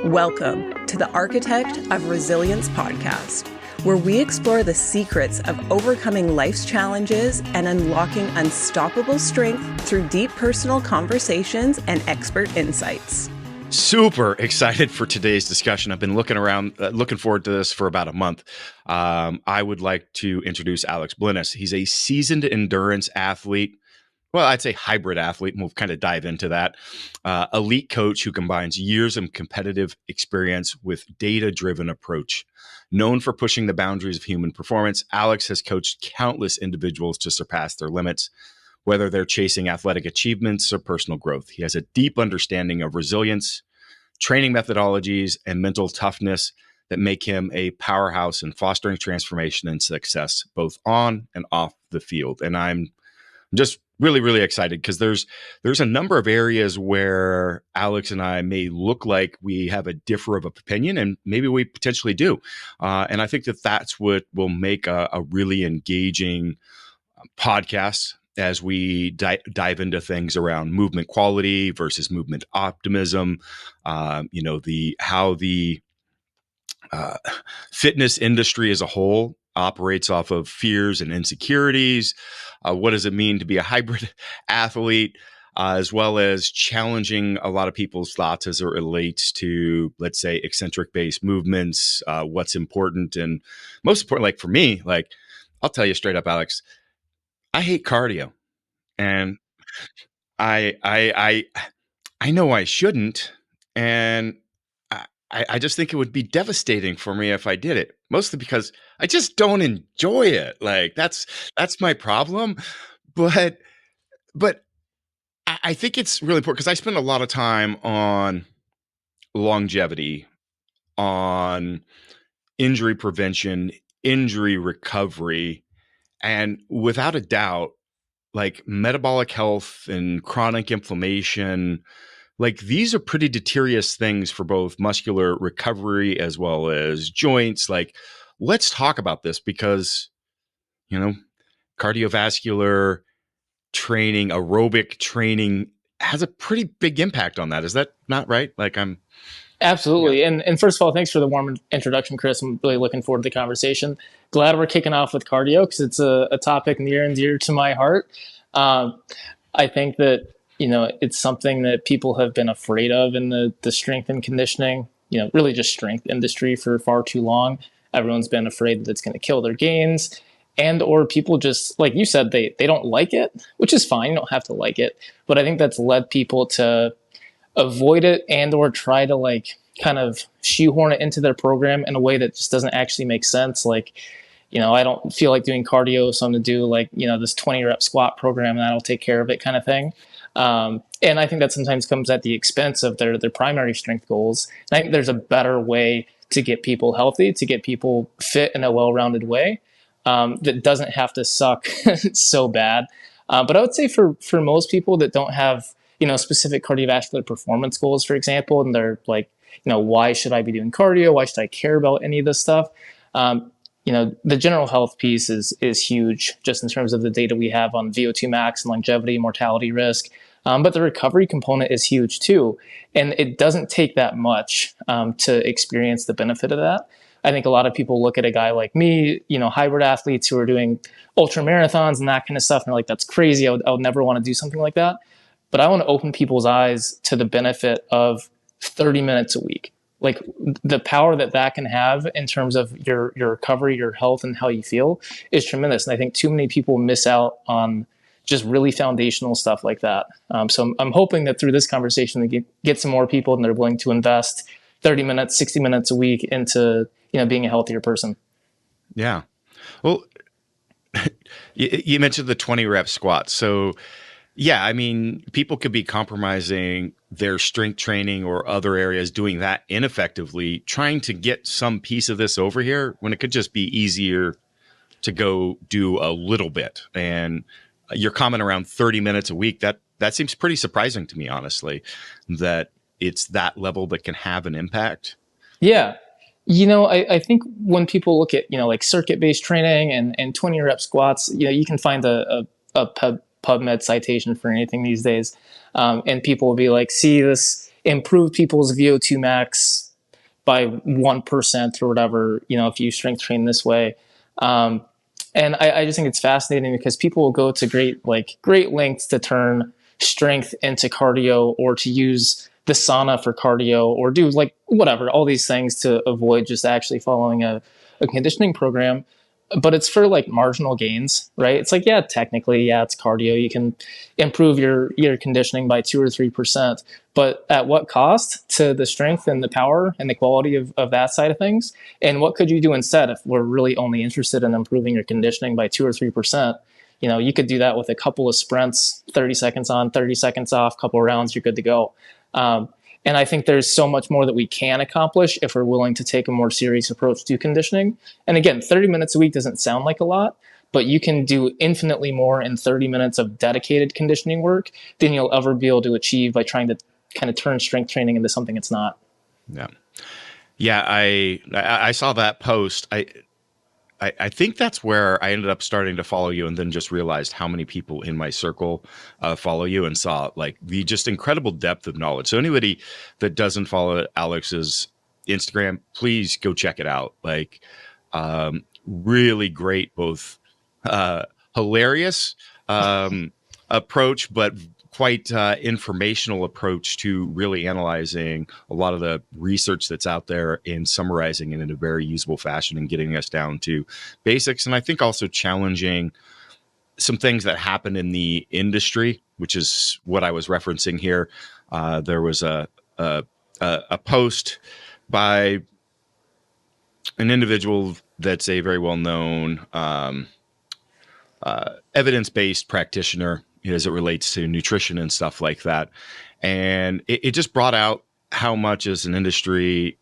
Welcome to the Architect of Resilience podcast, where we explore the secrets of overcoming life's challenges and unlocking unstoppable strength through deep personal conversations and expert insights. Super excited for today's discussion. I've been looking forward to this for about a month. I would like to introduce Alec Blenis. He's a seasoned endurance athlete. Well, I'd say hybrid athlete, and we'll kind of dive into that. Elite coach who combines years of competitive experience with data-driven approach. Known for pushing the boundaries of human performance, Alex has coached countless individuals to surpass their limits, whether they're chasing athletic achievements or personal growth. He has a deep understanding of resilience, training methodologies, and mental toughness that make him a powerhouse in fostering transformation and success, both on and off the field. And I'm just really excited because there's a number of areas where Alex and I may look like we have a differ of opinion, and maybe we potentially do. And I think that that's what will make a really engaging podcast as we dive into things around movement quality versus movement optimism. How the fitness industry as a whole operates off of fears and insecurities. What does it mean to be a hybrid athlete, as well as challenging a lot of people's thoughts as it relates to, let's say, eccentric-based movements, what's important, and most important, like for me, like I'll tell you straight up, Alex, I hate cardio, and I know I shouldn't, and I just think it would be devastating for me if I did it, mostly because I just don't enjoy it. Like that's my problem. But I think it's really important because I spend a lot of time on longevity, on injury prevention, injury recovery, and without a doubt, like metabolic health and chronic inflammation, like these are pretty deleterious things for both muscular recovery as well as joints. Like, let's talk about this because, cardiovascular training, aerobic training has a pretty big impact on that. Is that not right? Absolutely. Yeah. And first of all, thanks for the warm introduction, Chris. I'm really looking forward to the conversation. Glad we're kicking off with cardio because it's a topic near and dear to my heart. I think that, it's something that people have been afraid of in the strength and conditioning, really just strength industry for far too long. Everyone's been afraid that it's going to kill their gains, and or people just, like you said, they don't like it, which is fine. You don't have to like it. But I think that's led people to avoid it and or try to kind of shoehorn it into their program in a way that just doesn't actually make sense. I don't feel like doing cardio, so I'm going to do this 20 rep squat program and that'll take care of it kind of thing. And I think that sometimes comes at the expense of their primary strength goals. And I think there's a better way to get people healthy, to get people fit in a well-rounded way that doesn't have to suck so bad. But I would say for most people that don't have, specific cardiovascular performance goals, for example, and they're like, why should I be doing cardio? Why should I care about any of this stuff? The general health piece is huge just in terms of the data we have on VO2 max and longevity, mortality risk. But the recovery component is huge too. And it doesn't take that much to experience the benefit of that. I think a lot of people look at a guy like me, hybrid athletes who are doing ultra marathons and that kind of stuff. And they're like, that's crazy. I would never want to do something like that. But I want to open people's eyes to the benefit of 30 minutes a week. Like the power that can have in terms of your recovery, your health, and how you feel is tremendous. And I think too many people miss out on just really foundational stuff like that. So I'm hoping that through this conversation, we get some more people and they're willing to invest 30 minutes, 60 minutes a week into, being a healthier person. Yeah. Well, you mentioned the 20 rep squat. So yeah, I mean, people could be compromising their strength training or other areas doing that ineffectively, trying to get some piece of this over here when it could just be easier to go do a little bit. And your comment around 30 minutes a week, that seems pretty surprising to me, honestly, that it's that level that can have an impact. Yeah. I think when people look at, circuit-based training and 20 rep squats, you can find a PubMed citation for anything these days. And people will be like, see this, improve people's VO2 max by 1% or whatever, if you strength train this way. And I just think it's fascinating because people will go to great lengths to turn strength into cardio, or to use the sauna for cardio, or do whatever, all these things to avoid just actually following a conditioning program. But it's for marginal gains, right? It's yeah, technically, yeah, it's cardio. You can improve your conditioning by 2 or 3%, but at what cost to the strength and the power and the quality of that side of things? And what could you do instead if we're really only interested in improving your conditioning by 2 or 3%? You could do that with a couple of sprints, 30 seconds on, 30 seconds off, couple of rounds, you're good to go. And I think there's so much more that we can accomplish if we're willing to take a more serious approach to conditioning. And again, 30 minutes a week doesn't sound like a lot, but you can do infinitely more in 30 minutes of dedicated conditioning work than you'll ever be able to achieve by trying to kind of turn strength training into something it's not. Yeah. Yeah. I saw that post. I think that's where I ended up starting to follow you, and then just realized how many people in my circle follow you, and saw the just incredible depth of knowledge. So anybody that doesn't follow Alex's Instagram, please go check it out. Really great, both hilarious approach, but quite informational approach to really analyzing a lot of the research that's out there and summarizing it in a very usable fashion and getting us down to basics. And I think also challenging some things that happen in the industry, which is what I was referencing here. There was a post by an individual that's a very well-known evidence-based practitioner as it relates to nutrition and stuff like that. And it just brought out how much as an industry,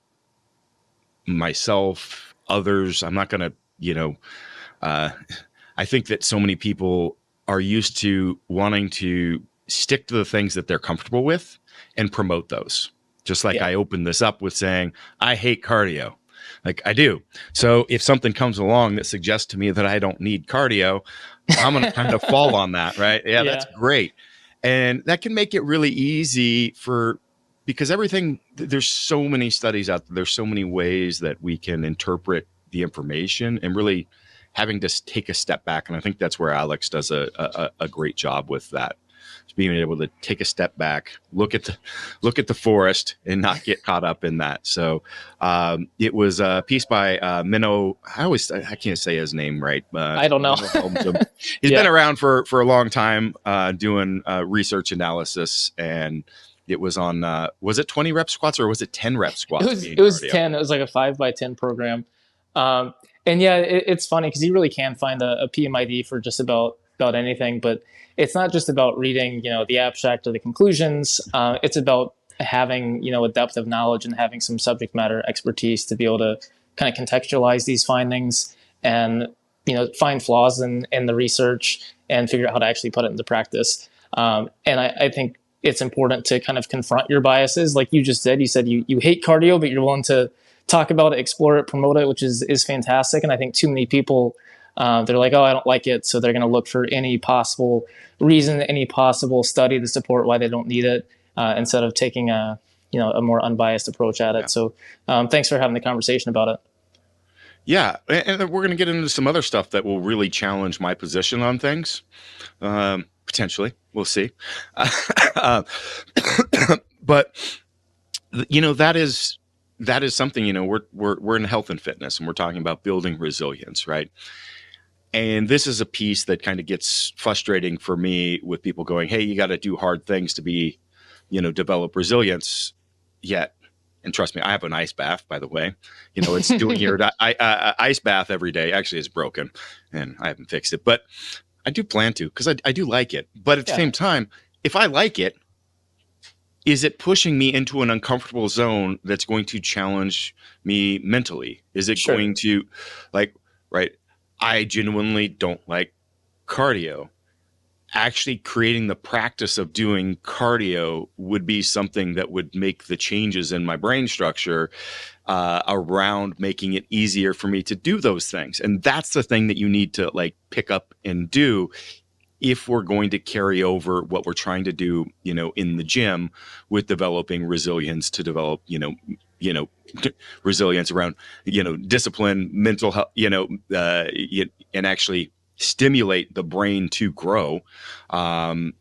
myself, others, I'm not going to, I think that so many people are used to wanting to stick to the things that they're comfortable with and promote those. Just like I opened this up with saying, I hate cardio. I do. So if something comes along that suggests to me that I don't need cardio, I'm going to kind of fall on that, right? Yeah, that's great. And that can make it really easy because there's so many studies out there. There's so many ways that we can interpret the information, and really having to take a step back. And I think that's where Alex does a great job with that. Being able to take a step back, look at the forest, and not get caught up in that. So it was a piece by Minnow. I can't say his name right. I don't know. He's been around for a long time doing research analysis, and it was on. Was it 20 rep squats or was it 10 rep squats? It was 10. It was like a 5x10 program. And it's funny because you really can find a PMID for just about anything, but it's not just about reading, the abstract or the conclusions. It's about having, a depth of knowledge and having some subject matter expertise to be able to kind of contextualize these findings and, find flaws in the research and figure out how to actually put it into practice. And I think it's important to kind of confront your biases. Like you just did, you said you hate cardio, but you're willing to talk about it, explore it, promote it, which is fantastic. And I think too many people, they're like, oh, I don't like it. So they're going to look for any possible reason, any possible study to support why they don't need it, instead of taking a more unbiased approach at it. Yeah. So thanks for having the conversation about it. Yeah. And we're going to get into some other stuff that will really challenge my position on things. Potentially. We'll see. But, that is something, we're in health and fitness, and we're talking about building resilience, right? And this is a piece that kind of gets frustrating for me with people going, hey, you got to do hard things to be, develop resilience. Yet, and trust me, I have an ice bath, by the way. It's doing your ice bath every day. Actually, it's broken and I haven't fixed it, but I do plan to, because I do like it. But at the same time, if I like it, is it pushing me into an uncomfortable zone that's going to challenge me mentally? Is it going to, right? I genuinely don't like cardio. Actually creating the practice of doing cardio would be something that would make the changes in my brain structure around making it easier for me to do those things. And that's the thing that you need to pick up and do if we're going to carry over what we're trying to do, in the gym with developing resilience to develop, resilience around, discipline, mental health, and actually stimulate the brain to grow. I'm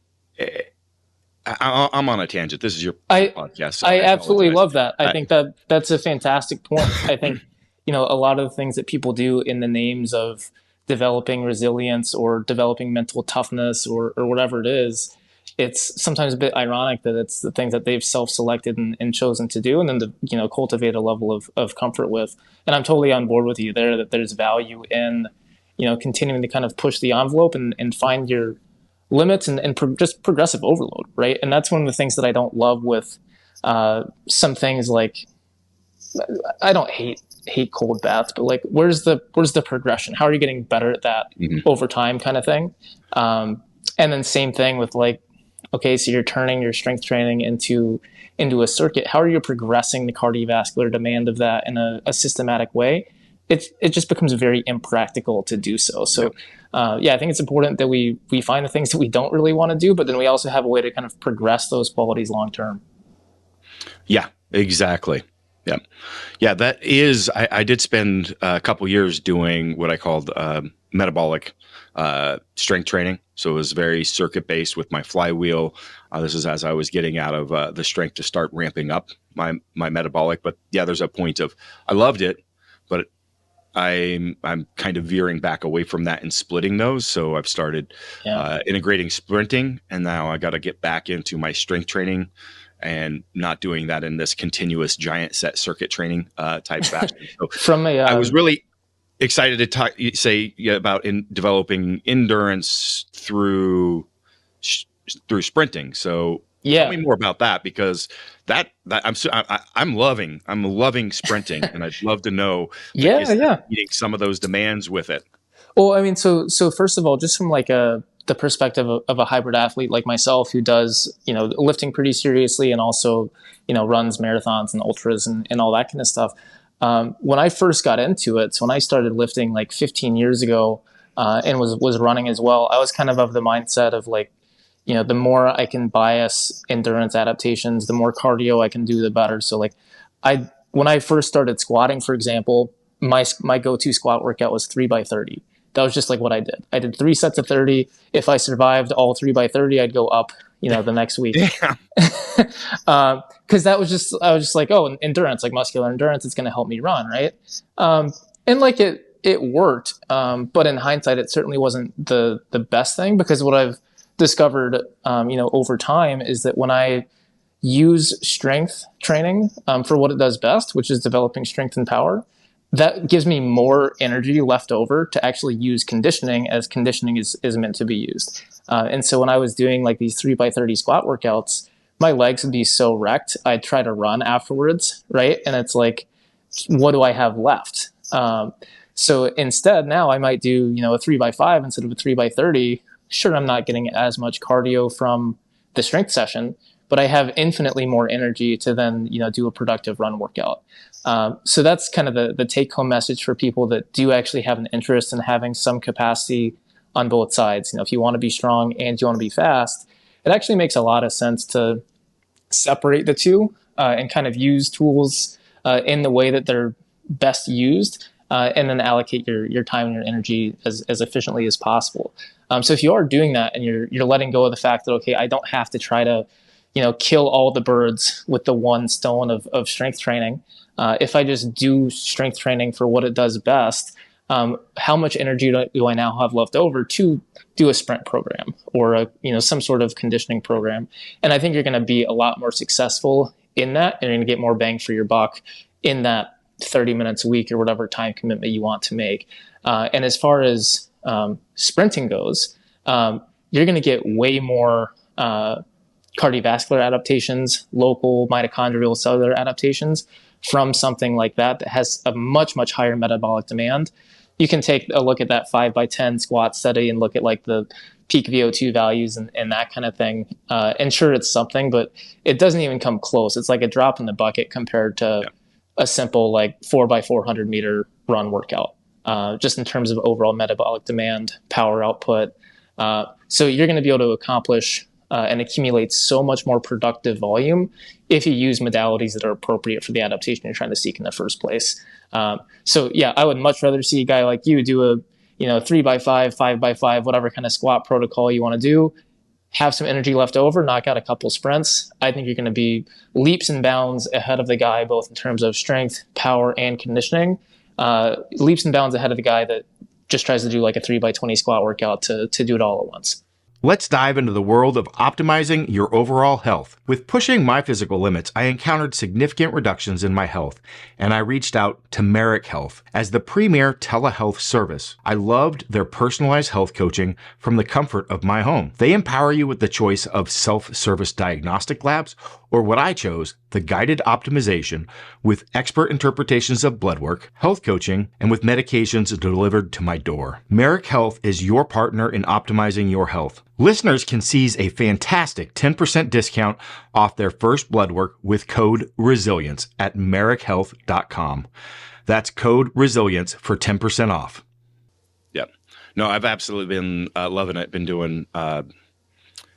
on a tangent. This is your podcast. So I absolutely love that. I All think that that's a fantastic point. I think, a lot of the things that people do in the names of developing resilience or developing mental toughness or whatever it is, it's sometimes a bit ironic that it's the things that they've self-selected and chosen to do and then to, cultivate a level of comfort with. And I'm totally on board with you there that there's value in, continuing to kind of push the envelope and find your limits and just progressive overload, right? And that's one of the things that I don't love with some things like, I don't hate cold baths, but like, where's the progression? How are you getting better at that over time, kind of thing? And then same thing with like, okay, so you're turning your strength training into a circuit. How are you progressing the cardiovascular demand of that in a systematic way? It just becomes very impractical to do so. So, I think it's important that we find the things that we don't really want to do, but then we also have a way to kind of progress those qualities long term. Yeah, exactly. Yeah. Yeah, that is, I did spend a couple years doing what I called metabolic strength training. So it was very circuit based with my flywheel. This is as I was getting out of the strength to start ramping up my metabolic. But yeah, there's a point of, I loved it, but I'm kind of veering back away from that and splitting those. So I've started integrating sprinting, and now I got to get back into my strength training and not doing that in this continuous giant set circuit training type fashion. So I was really excited to say about in developing endurance through sprinting. So tell me more about that, because that I'm loving sprinting, and I'd love to know meeting some of those demands with it. Well, I mean, so first of all, just from like the perspective of a hybrid athlete like myself who does, lifting pretty seriously and also, runs marathons and ultras and all that kind of stuff. When I first got into it, so when I started lifting like 15 years ago and was running as well, I was kind of the mindset of like, the more I can bias endurance adaptations, the more cardio I can do, the better. So like when I first started squatting, for example, my go-to squat workout was 3x30. That was just like what I did. I did 3 sets of 30. If I survived all 3x30, I'd go up, the next week. Cause I was just like, oh, endurance, like muscular endurance, it's going to help me run. Right. And like it worked. But in hindsight, it certainly wasn't the best thing, because what I've discovered, over time is that when I use strength training for what it does best, which is developing strength and power, that gives me more energy left over to actually use conditioning, as conditioning is meant to be used. And so when I was doing like these 3x30 squat workouts, my legs would be so wrecked, I'd try to run afterwards, right? And it's like, what do I have left? So instead, now I might do, a 3x5 instead of a 3x30. Sure, I'm not getting as much cardio from the strength session, but I have infinitely more energy to then, do a productive run workout. So that's kind of the take-home message for people that do actually have an interest in having some capacity on both sides. If you want to be strong and you want to be fast, it actually makes a lot of sense to separate the two and kind of use tools in the way that they're best used, and then allocate your time and your energy as efficiently as possible. So if you are doing that and you're letting go of the fact that, okay, I don't have to try to, kill all the birds with the one stone of strength training. If I just do strength training for what it does best, how much energy do I now have left over to do a sprint program or some sort of conditioning program? And I think you're going to be a lot more successful in that, and you're going to get more bang for your buck in that 30 minutes a week or whatever time commitment you want to make. And as far as sprinting goes, you're going to get way more cardiovascular adaptations, local mitochondrial cellular adaptations from something like that has a much, much higher metabolic demand. You can take a look at that 5x10 squat study and look at like the peak VO2 values and that kind of thing. And sure, it's something, but it doesn't even come close. It's like a drop in the bucket compared to a simple like 4x400 meter run workout, just in terms of overall metabolic demand, power output, So you're going to be able to accomplish and accumulate so much more productive volume if you use modalities that are appropriate for the adaptation you're trying to seek in the first place. So yeah, I would much rather see a guy like you do a 3x5, 5x5, whatever kind of squat protocol you want to do, have some energy left over, knock out a couple sprints. I think you're going to be leaps and bounds ahead of the guy, both in terms of strength, power, and conditioning. Leaps and bounds ahead of the guy that just tries to do like a 3x20 squat workout to do it all at once. Let's dive into the world of optimizing your overall health. With pushing my physical limits, I encountered significant reductions in my health, and I reached out to Merrick Health as the premier telehealth service. I loved their personalized health coaching from the comfort of my home. They empower you with the choice of self-service diagnostic labs, or what I chose, the guided optimization with expert interpretations of blood work, health coaching, and with medications delivered to my door. Merrick Health is your partner in optimizing your health. Listeners can seize a fantastic 10% discount off their first blood work with code RESILIENCE at merrickhealth.com. That's code RESILIENCE for 10% off. Yep. No, I've absolutely been loving it. Been doing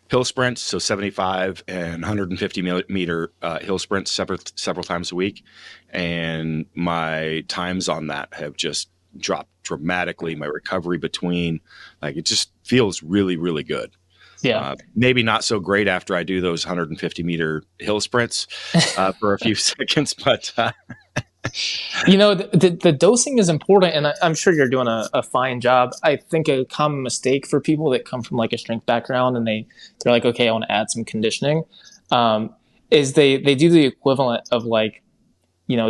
hill sprints, so 75 and 150 meter hill sprints several times a week. And my times on that have just dropped dramatically. My recovery between, it just feels really, really good. Yeah. Maybe not so great after I do those 150 meter hill sprints for a few seconds, but the dosing is important, and I'm sure you're doing a fine job. I think a common mistake for people that come from like a strength background and they're like, okay, I want to add some conditioning, is they do the equivalent of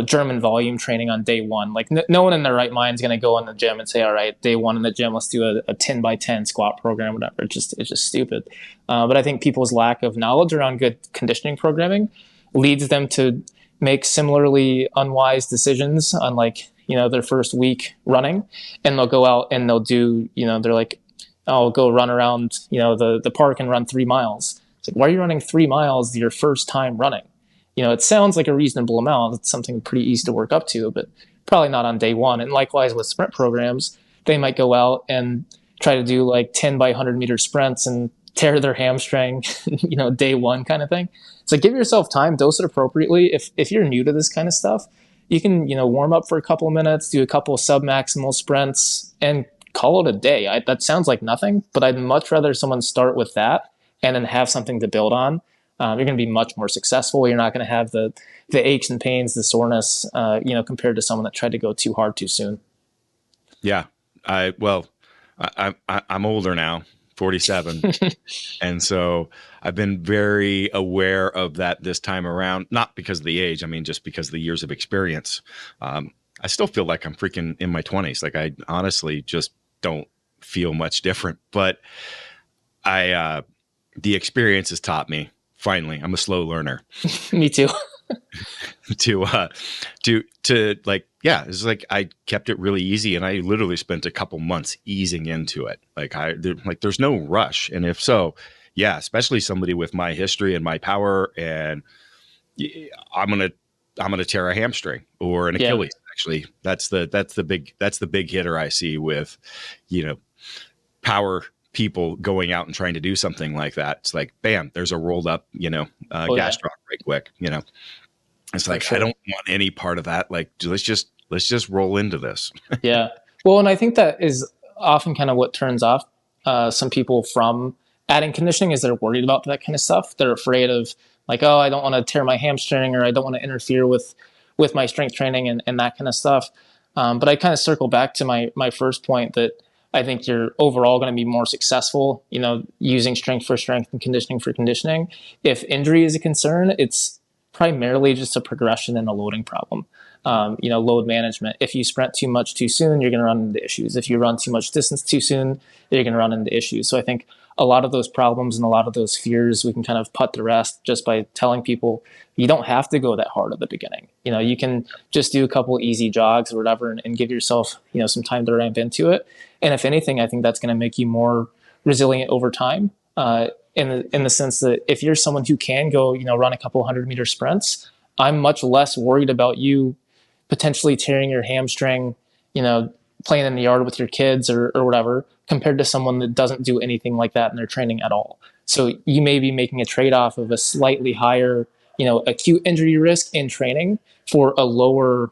German volume training on day one. Like no one in their right mind is going to go in the gym and say, all right, day one in the gym, let's do a 10 by 10 squat program, whatever. It's just stupid. But I think people's lack of knowledge around good conditioning programming leads them to make similarly unwise decisions on their first week running, and they'll go out and they'll do, they're like, I'll go run around, the park and run 3 miles. It's like, why are you running 3 miles your first time running? It sounds like a reasonable amount. It's something pretty easy to work up to, but probably not on day one. And likewise with sprint programs, they might go out and try to do 10 by 100 meter sprints and tear their hamstring, day one kind of thing. So give yourself time, dose it appropriately. If you're new to this kind of stuff, you can, warm up for a couple of minutes, do a couple of sub-maximal sprints, and call it a day. That sounds like nothing, but I'd much rather someone start with that and then have something to build on. You're going to be much more successful. You're not going to have the aches and pains, the soreness, compared to someone that tried to go too hard too soon. Yeah. I'm older now, 47. And so I've been very aware of that this time around, not because of the age. I mean, just because of the years of experience. I still feel like I'm freaking in my 20s. I honestly just don't feel much different, but the experience has taught me. Finally, I'm a slow learner. Me too. It's like I kept it really easy, and I literally spent a couple months easing into it. There's no rush, and if so, yeah, especially somebody with my history and my power, and I'm gonna tear a hamstring or an Achilles. Yeah. Actually, that's the big hitter I see with, power people going out and trying to do something like that. It's like, bam, there's a rolled up, gas drop right quick, It's like, sure. I don't want any part of that. Let's just roll into this. Yeah. Well, and I think that is often kind of what turns off some people from adding conditioning is they're worried about that kind of stuff. They're afraid of I don't want to tear my hamstring, or I don't want to interfere with my strength training and that kind of stuff. But I kind of circle back to my first point that I think you're overall going to be more successful, using strength for strength and conditioning for conditioning. If injury is a concern, it's primarily just a progression and a loading problem. Load management. If you sprint too much too soon, you're going to run into issues. If you run too much distance too soon, you're going to run into issues. So I think a lot of those problems and a lot of those fears, we can kind of put to rest just by telling people you don't have to go that hard at the beginning. You can just do a couple easy jogs or whatever and give yourself, some time to ramp into it. And if anything, I think that's going to make you more resilient over time. In the sense that if you're someone who can go, run a couple 100-meter sprints, I'm much less worried about you potentially tearing your hamstring, playing in the yard with your kids or whatever, compared to someone that doesn't do anything like that in their training at all. So you may be making a trade-off of a slightly higher, acute injury risk in training for a lower,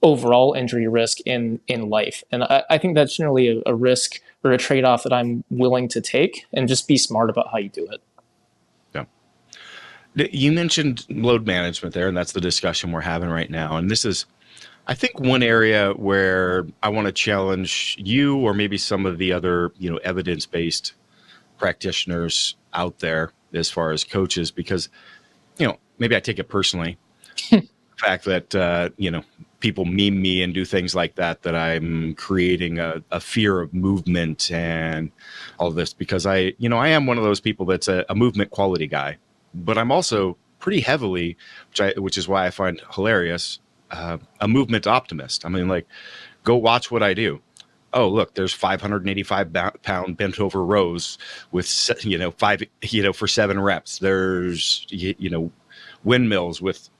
overall injury risk in life. And I think that's generally a risk or a trade-off that I'm willing to take, and just be smart about how you do it. Yeah. You mentioned load management there, and that's the discussion we're having right now. And this is, I think, one area where I want to challenge you, or maybe some of the other, evidence-based practitioners out there as far as coaches, because, maybe I take it personally. The fact that, people meme me and do things like that I'm creating a fear of movement and all this, because I am one of those people that's a movement quality guy, but I'm also pretty heavily, which is why I find hilarious, a movement optimist. I mean, like, go watch what I do. Oh, look, there's 585 pound bent over rows with, five, for 7 reps. There's, windmills with,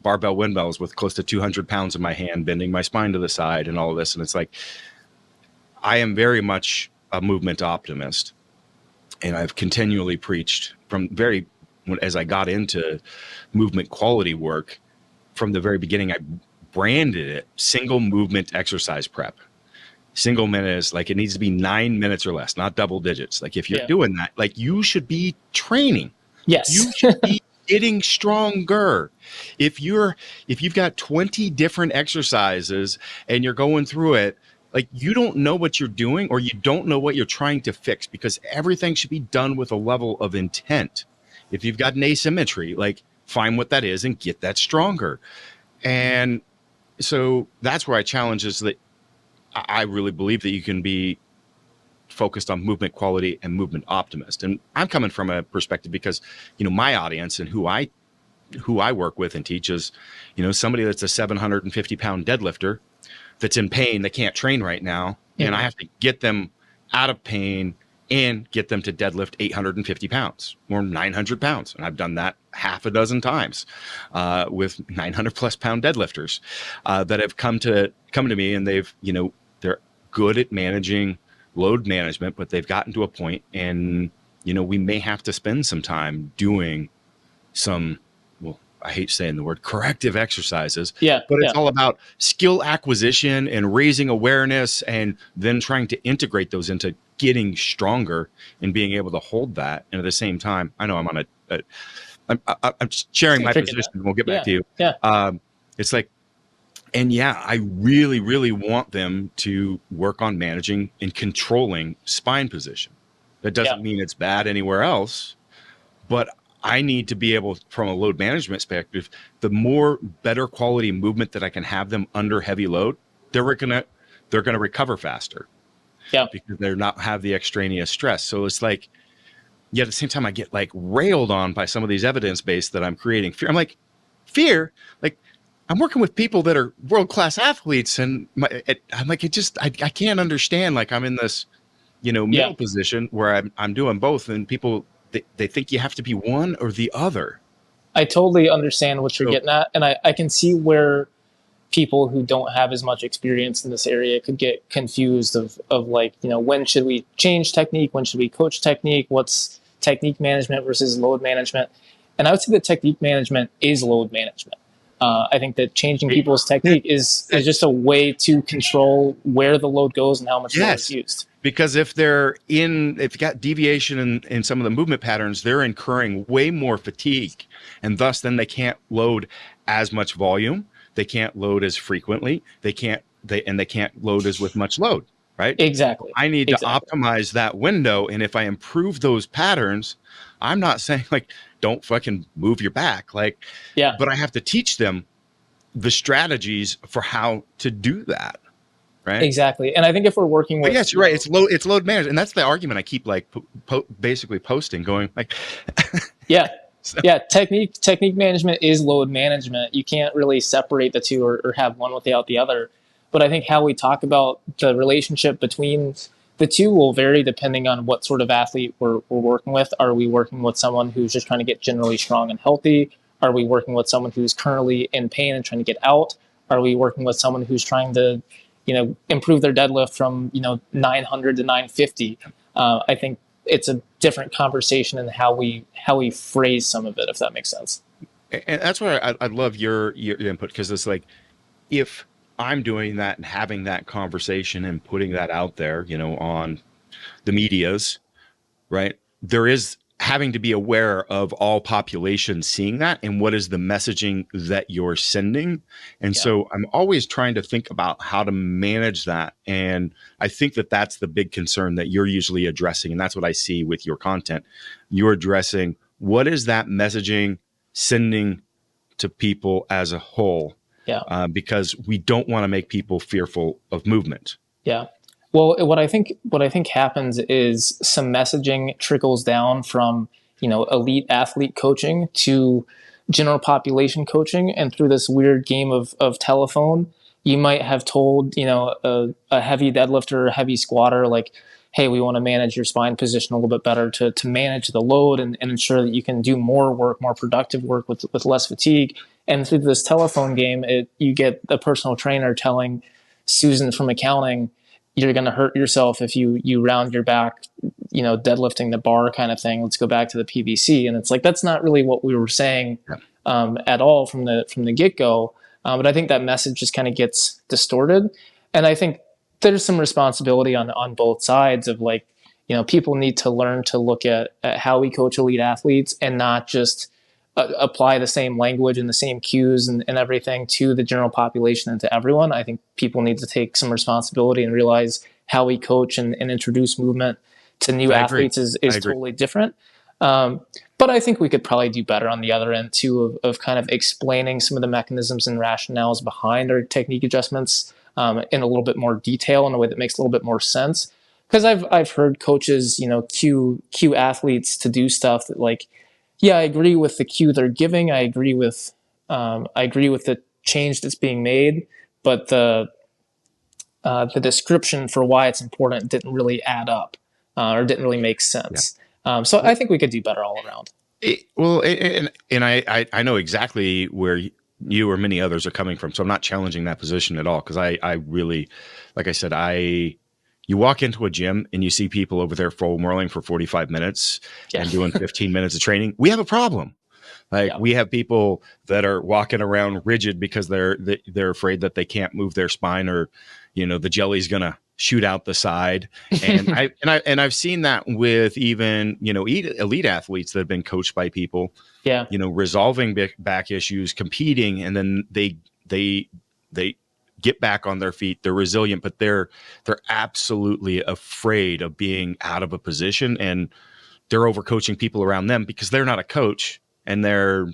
barbell windmills with close to 200 pounds in my hand, bending my spine to the side and all of this. And it's like, I am very much a movement optimist. And I've continually preached as I got into movement quality work, from the very beginning, I branded it single movement exercise prep. Single minute is like, it needs to be 9 minutes or less, not double digits. Like, if you're doing that, like, you should be training. Yes. You should be getting stronger. If you've got 20 different exercises and you're going through it, like, you don't know what you're doing, or you don't know what you're trying to fix, because everything should be done with a level of intent. If you've got an asymmetry, like, find what that is and get that stronger. And so that's where I challenge, is that I really believe that you can be focused on movement quality and movement optimist. And I'm coming from a perspective because, my audience and who I work with and teach is, somebody that's a 750 pound deadlifter that's in pain, that can't train right now. Mm-hmm. And I have to get them out of pain and get them to deadlift 850 pounds or 900 pounds. And I've done that half a dozen times with 900 plus pound deadlifters that have come to me, and they've, they're good at managing load management, but they've gotten to a point, and, we may have to spend some time doing some, well, I hate saying the word corrective exercises, but it's all about skill acquisition and raising awareness, and then trying to integrate those into getting stronger and being able to hold that. And at the same time, I know I'm on I'm sharing my position, and we'll get back to you. It's like, and I really, really want them to work on managing and controlling spine position. That doesn't mean it's bad anywhere else, but I need to be able, from a load management perspective, the more better quality movement that I can have them under heavy load, they're gonna recover faster. Yeah, because they're not have the extraneous stress. So it's like, at the same time, I get like railed on by some of these evidence-based that I'm creating fear. I'm like, fear? Like, I'm working with people that are world-class athletes, and I'm like, I can't understand. Like, I'm in this, middle position where I'm doing both, and people, they think you have to be one or the other. I totally understand what you're getting at, and I can see where people who don't have as much experience in this area could get confused of like, when should we change technique? When should we coach technique? What's technique management versus load management? And I would say that technique management is load management. I think that changing people's technique is just a way to control where the load goes and how much load is used. Because if you've got deviation in some of the movement patterns, they're incurring way more fatigue, and thus then they can't load as much volume. They can't load as frequently. They can't load as with much load, right? Exactly. I need to optimize that window. And if I improve those patterns, I'm not saying like, don't fucking move your back. Like, but I have to teach them the strategies for how to do that. Right. Exactly. And I think if we're working with, yes, you're right. It's load management. And that's the argument I keep like basically posting, going like, technique management is load management. You can't really separate the two or have one without the other. But I think how we talk about the relationship between the two will vary depending on what sort of athlete we're working with. Are we working with someone who's just trying to get generally strong and healthy? Are we working with someone who's currently in pain and trying to get out? Are we working with someone who's trying to improve their deadlift from 900 to 950. I think it's a different conversation in how we phrase some of it, if that makes sense. And that's where I love your input, because it's like, if I'm doing that and having that conversation and putting that out there, on the medias, right? There is having to be aware of all populations seeing that, and what is the messaging that you're sending. And so I'm always trying to think about how to manage that. And I think that that's the big concern that you're usually addressing. And that's what I see with your content. You're addressing, what is that messaging sending to people as a whole? Because we don't want to make people fearful of movement. Yeah. Well, what I think happens is some messaging trickles down from elite athlete coaching to general population coaching, and through this weird game of telephone, you might have told a heavy deadlifter or a heavy squatter, like, hey, we want to manage your spine position a little bit better to manage the load and ensure that you can do more work, more productive work with less fatigue. And through this telephone game, you get a personal trainer telling Susan from accounting, you're going to hurt yourself if you round your back, deadlifting the bar kind of thing. Let's go back to the PVC. And it's like, that's not really what we were saying at all from the get-go. But I think that message just kind of gets distorted. And I think there's some responsibility on both sides of, like, people need to learn to look at how we coach elite athletes and not just apply the same language and the same cues and everything to the general population and to everyone. I think people need to take some responsibility and realize how we coach and introduce movement to new athletes is totally different. But I think we could probably do better on the other end too, of kind of explaining some of the mechanisms and rationales behind our technique adjustments in a little bit more detail, in a way that makes a little bit more sense. Because I've heard coaches, cue athletes to do stuff that, like, yeah, I agree with the cue they're giving. I agree with the change that's being made, but the description for why it's important didn't really add up or didn't really make sense. So I think we could do better all around. I know exactly where you or many others are coming from, so I'm not challenging that position at all, because I really, like I said, you walk into a gym and you see people over there foam rolling for 45 minutes and doing 15 minutes of training. We have a problem. We have people that are walking around rigid because they're afraid that they can't move their spine, or, the jelly's going to shoot out the side. And I've seen that with even, elite athletes that have been coached by people, resolving back issues, competing, and then they get back on their feet. They're resilient, but they're absolutely afraid of being out of a position, and they're overcoaching people around them because they're not a coach, and they're,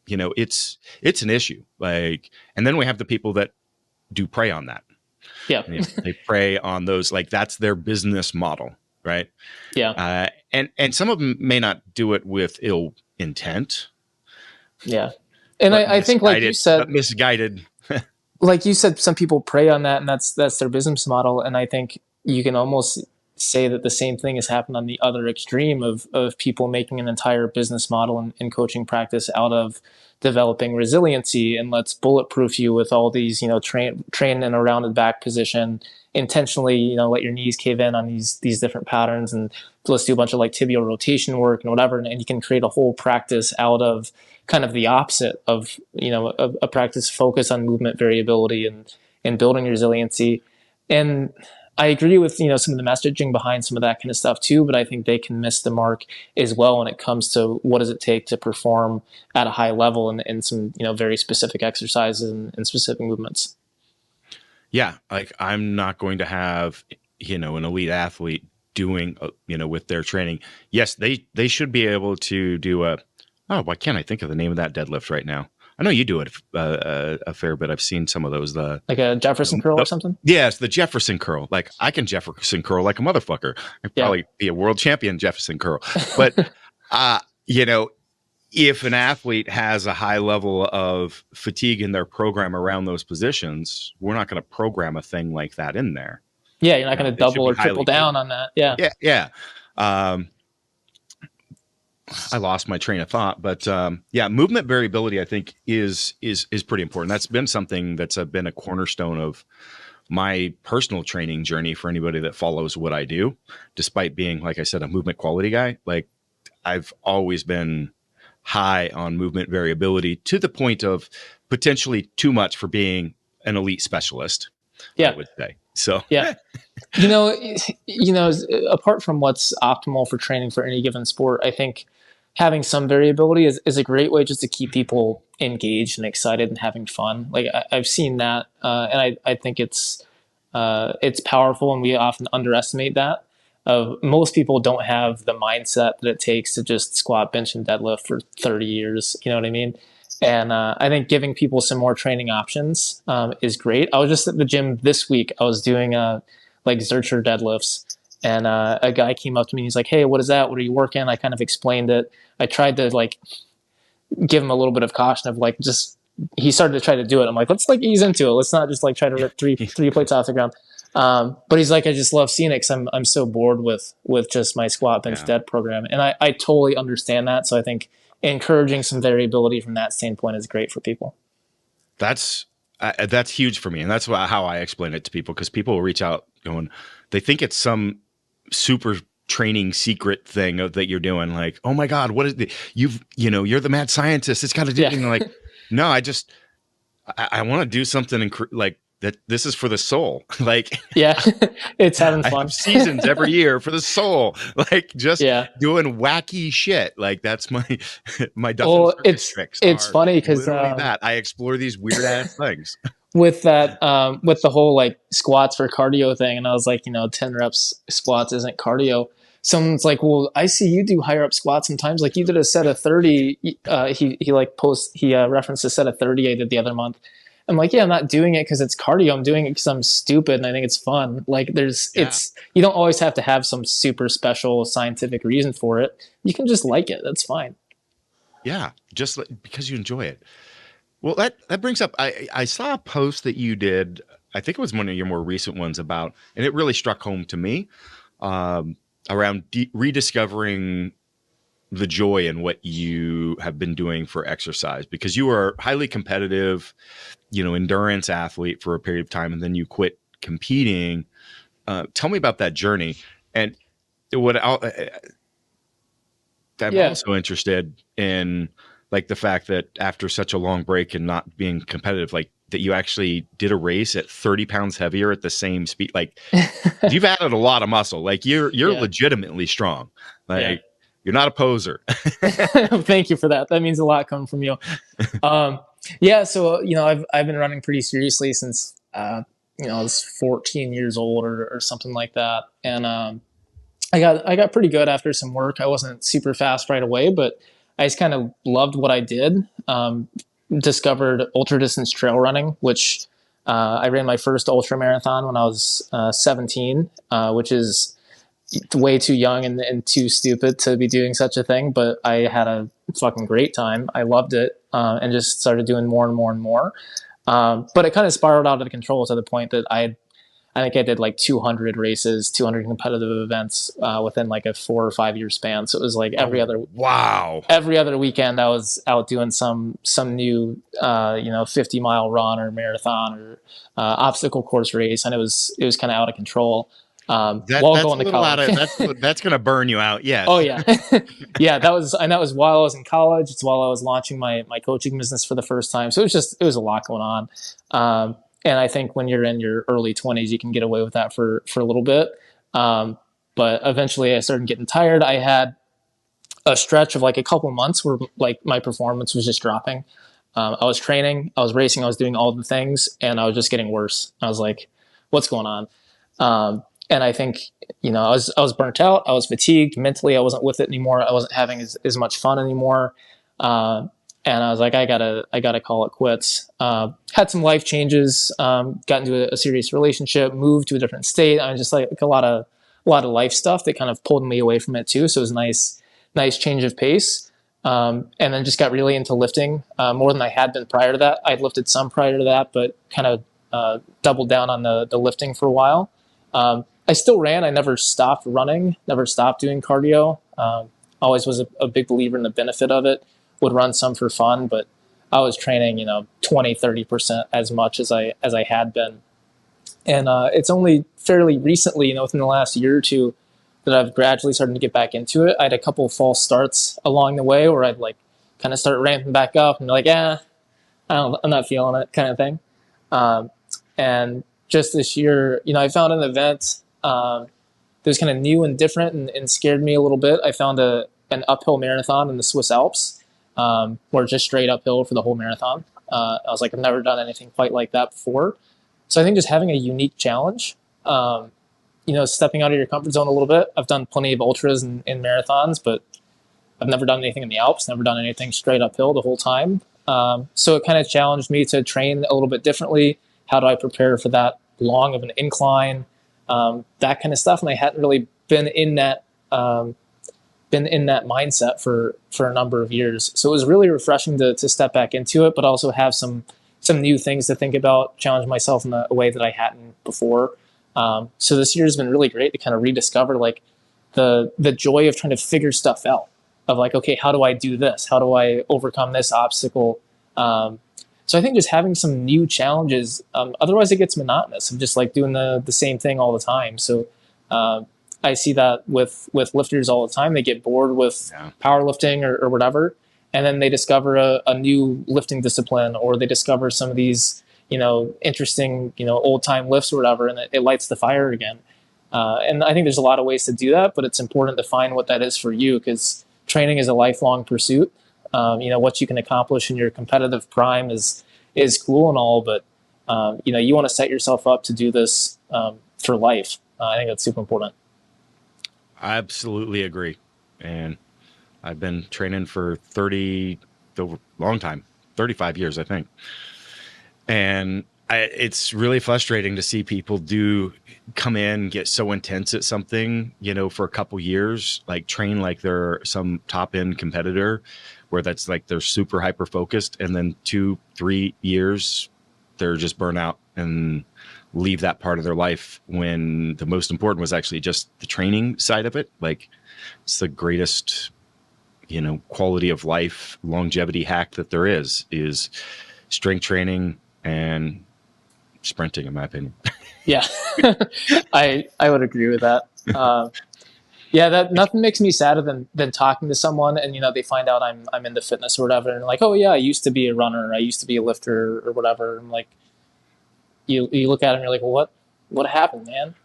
it's an issue. Like, and then we have the people that do prey on that. Yeah. They prey on those, like, that's their business model. Right. Yeah. And some of them may not do it with ill intent. Yeah. And I think, like you said, misguided. Like you said, some people prey on that, and that's their business model. And I think you can almost say that the same thing has happened on the other extreme of people making an entire business model and coaching practice out of developing resiliency, and let's bulletproof you with all these, train in a rounded back position, intentionally, let your knees cave in on these different patterns, and let's do a bunch of like tibial rotation work and whatever. And you can create a whole practice out of kind of the opposite of, a practice focus on movement variability and building resiliency. And I agree with, some of the messaging behind some of that kind of stuff too, but I think they can miss the mark as well when it comes to what does it take to perform at a high level in some, very specific exercises and specific movements. Yeah. Like, I'm not going to have, an elite athlete doing, with their training. Yes, they should be able to do why can't I think of the name of that deadlift right now? I know you do it a fair bit. I've seen some of those. Like a Jefferson curl or something? Yes, the Jefferson curl. Like, I can Jefferson curl like a motherfucker. I'd probably be a world champion Jefferson curl. But, if an athlete has a high level of fatigue in their program around those positions, we're not going to program a thing like that in there. Yeah, you're not going to double or triple down on that. Yeah. Yeah. I lost my train of thought, but movement variability, I think, is pretty important. That's been something that's been a cornerstone of my personal training journey for anybody that follows what I do, despite being, like I said, a movement quality guy, like I've always been high on movement variability to the point of potentially too much for being an elite specialist, I Yeah. would say. So, Yeah. Apart from what's optimal for training for any given sport, I think having some variability is a great way just to keep people engaged and excited and having fun. Like I've seen that, and I think it's powerful, and we often underestimate that. Most people don't have the mindset that it takes to just squat, bench, and deadlift for 30 years. You know what I mean? And I think giving people some more training options is great. I was just at the gym this week. I was doing like Zercher deadlifts, and a guy came up to me and he's like, "Hey, what is that? What are you working?" I kind of explained it. I tried to like give him a little bit of caution of like just he started to try to do it. I'm like, let's like ease into it. Let's not just like try to rip three plates off the ground. But he's like, I just love seeing it because I'm so bored with just my squat bench dead program, and I totally understand that. So I think encouraging some variability from that standpoint is great for people. that's huge for me, and that's how I explain it to people, because people will reach out going, they think it's some super training secret thing that you're doing, like, oh my god, what is the you're the mad scientist, it's got to do like, no, I want to do something like that. This is for the soul. Like, it's having fun. I have seasons every year for the soul, like just doing wacky shit. Like that's my Duffin circus tricks. It's funny because that I explore these weird ass things with that with the whole like squats for cardio thing, and I was like, 10 reps squats isn't cardio. Someone's like, well, I see you do higher up squats sometimes. Like you did a set of 30. He referenced a set of 30 I did the other month. I'm like, yeah, I'm not doing it because it's cardio. I'm doing it because I'm stupid and I think it's fun. Like you don't always have to have some super special scientific reason for it. You can just like it. That's fine. Yeah. Just because you enjoy it. Well, that brings up, I saw a post that you did. I think it was one of your more recent ones about, and it really struck home to me, around rediscovering the joy in what you have been doing for exercise, because you were a highly competitive, endurance athlete for a period of time, and then you quit competing. Tell me about that journey. And I'm also interested in like the fact that after such a long break and not being competitive, like that you actually did a race at 30 pounds heavier at the same speed. Like you've added a lot of muscle. Like you're legitimately strong. Like you're not a poser. Thank you for that. That means a lot coming from you. So I've been running pretty seriously since I was 14 years old or something like that, and I got pretty good after some work. I wasn't super fast right away, but I just kind of loved what I did. Discovered ultra distance trail running, which I ran my first ultra marathon when I was 17, which is way too young and too stupid to be doing such a thing. But I had a fucking great time. I loved it, and just started doing more and more and more. But it kind of spiraled out of control to the point that I think I did like 200 races, 200 competitive events within like a 4 or 5 year span. So it was like every other weekend I was out doing some new 50-mile run or marathon or obstacle course race, and it was kind of out of control. That's going to college. That's going to burn you out. Yes. Oh yeah. That was while I was in college. It's while I was launching my coaching business for the first time. So it was a lot going on. And I think when you're in your early 20s, you can get away with that for a little bit. But eventually I started getting tired. I had a stretch of like a couple months where like my performance was just dropping. I was training, I was racing, I was doing all the things, and I was just getting worse. I was like, what's going on? And I think, I was burnt out. I was fatigued mentally. I wasn't with it anymore. I wasn't having as much fun anymore. And I was like, I gotta call it quits. Had some life changes, got into a serious relationship, moved to a different state. I was just like a lot of life stuff that kind of pulled me away from it too. So it was a nice change of pace. And then just got really into lifting, more than I had been prior to that. I'd lifted some prior to that, but kind of doubled down on the lifting for a while. I still ran. I never stopped running, never stopped doing cardio. Always was a big believer in the benefit of it. Would run some for fun, but I was training, 20, 30% as much as I had been. And it's only fairly recently, within the last year or two, that I've gradually started to get back into it. I had a couple of false starts along the way where I'd like kind of start ramping back up and be like, I'm not feeling it, kind of thing. And just this year, I found an event that was kind of new and different and scared me a little bit. I found an uphill marathon in the Swiss Alps, where just straight uphill for the whole marathon. I was like, I've never done anything quite like that before. So I think just having a unique challenge, stepping out of your comfort zone a little bit. I've done plenty of ultras and marathons, but I've never done anything in the Alps, never done anything straight uphill the whole time. So it kind of challenged me to train a little bit differently. How do I prepare for that long of an incline? That kind of stuff. And I hadn't really been in that mindset for a number of years. So it was really refreshing to step back into it, but also have some new things to think about, challenge myself in a way that I hadn't before. So this year has been really great to kind of rediscover like the joy of trying to figure stuff out, of like, okay, how do I do this? How do I overcome this obstacle? So I think just having some new challenges, otherwise it gets monotonous of just like doing the same thing all the time. So I see that with lifters all the time. They get bored with powerlifting or whatever, and then they discover a new lifting discipline, or they discover some of these, interesting, old time lifts or whatever, and it lights the fire again. And I think there's a lot of ways to do that, but it's important to find what that is for you, because training is a lifelong pursuit. What you can accomplish in your competitive prime is cool and all, but you want to set yourself up to do this for life. I think that's super important. I absolutely agree. And I've been training for long time, 35 years, I think. And it's really frustrating to see people come in, get so intense at something, for a couple years, like train like they're some top end competitor, where that's like they're super hyper focused, and then 2-3 years they're just burnt out and leave that part of their life, when the most important was actually just the training side of it. Like, it's the greatest, quality of life longevity hack that there is strength training and sprinting, in my opinion. Yeah, I would agree with that. That nothing makes me sadder than talking to someone and they find out I'm into fitness or whatever, and like, oh yeah, I used to be a runner, I used to be a lifter or whatever. And like, you look at them, you're like, well, what happened, man?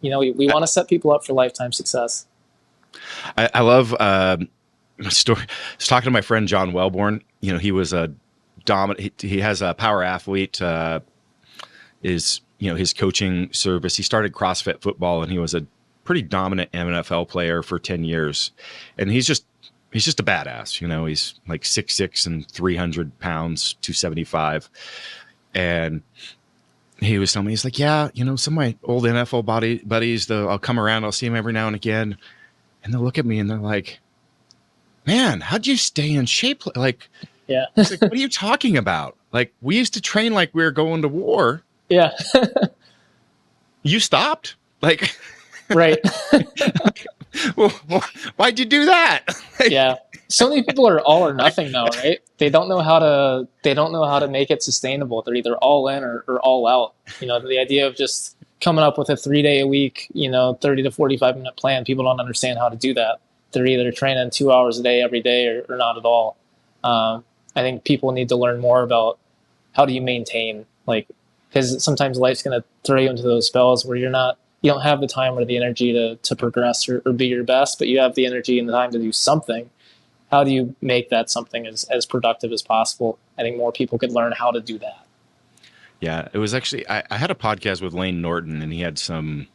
We want to set people up for lifetime success. I love a story. I was talking to my friend John Wellborn. He was a dominant. He has a power athlete. His coaching service. He started CrossFit football, and he was a pretty dominant NFL player for 10 years. And he's just a badass. He's like 6'6" and 300 pounds, 275. And he was telling me, he's like, yeah, some of my old NFL buddies, I'll come around, I'll see them every now and again, and they'll look at me and they're like, man, how'd you stay in shape? Like, yeah. It's like, what are you talking about? Like, we used to train like we were going to war. Yeah. You stopped? Like, right. well, why'd you do that? Yeah. So many people are all or nothing though, right? They don't know how to make it sustainable. They're either all in or all out. The idea of just coming up with a 3-day a week, 30 to 45 minute plan, people don't understand how to do that. They're either training 2 hours a day every day or not at all. I think people need to learn more about how do you maintain, like, because sometimes life's going to throw you into those spells where you don't have the time or the energy to progress or be your best, but you have the energy and the time to do something. How do you make that something as productive as possible? I think more people could learn how to do that. Yeah, it was actually, I had a podcast with Lane Norton, and he had some,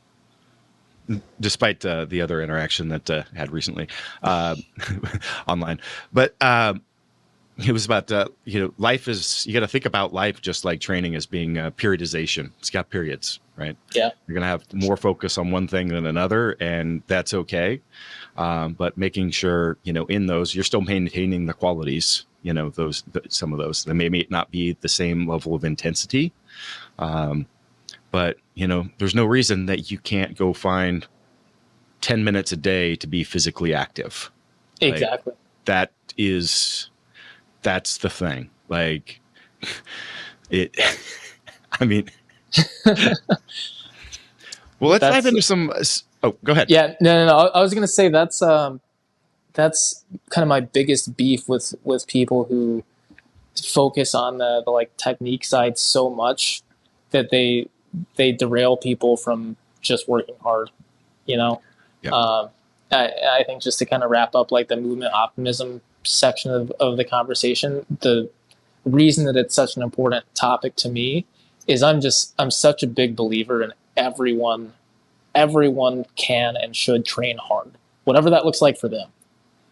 despite the other interaction that had recently online, but it was about, life is, you got to think about life just like training as being periodization. It's got periods, right? Yeah. You're going to have more focus on one thing than another, and that's okay. But making sure, in those, you're still maintaining the qualities, some of those. They may not be the same level of intensity. But, there's no reason that you can't go find 10 minutes a day to be physically active. Exactly. Like, that's the thing. Like, I mean, Well, let's dive into some. Oh, go ahead. Yeah, no. I was going to say that's kind of my biggest beef with people who focus on the like technique side so much that they derail people from just working hard. You know, Yeah. I think just to kind of wrap up like the movement optimism section of the conversation, the reason that it's such an important topic to me is I'm such a big believer in everyone can and should train hard, whatever that looks like for them,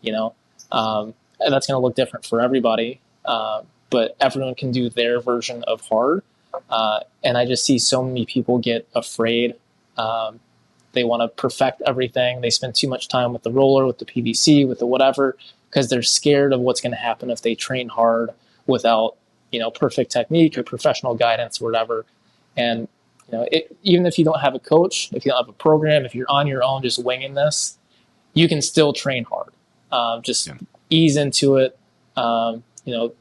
you know. And that's going to look different for everybody, but everyone can do their version of hard. And I just see so many people get afraid. They want to perfect everything. They spend too much time with the roller, with the PVC, with the whatever, because they're scared of what's going to happen if they train hard without, perfect technique or professional guidance or whatever. And, even if you don't have a coach, if you don't have a program, if you're on your own just winging this, you can still train hard. Just ease into it,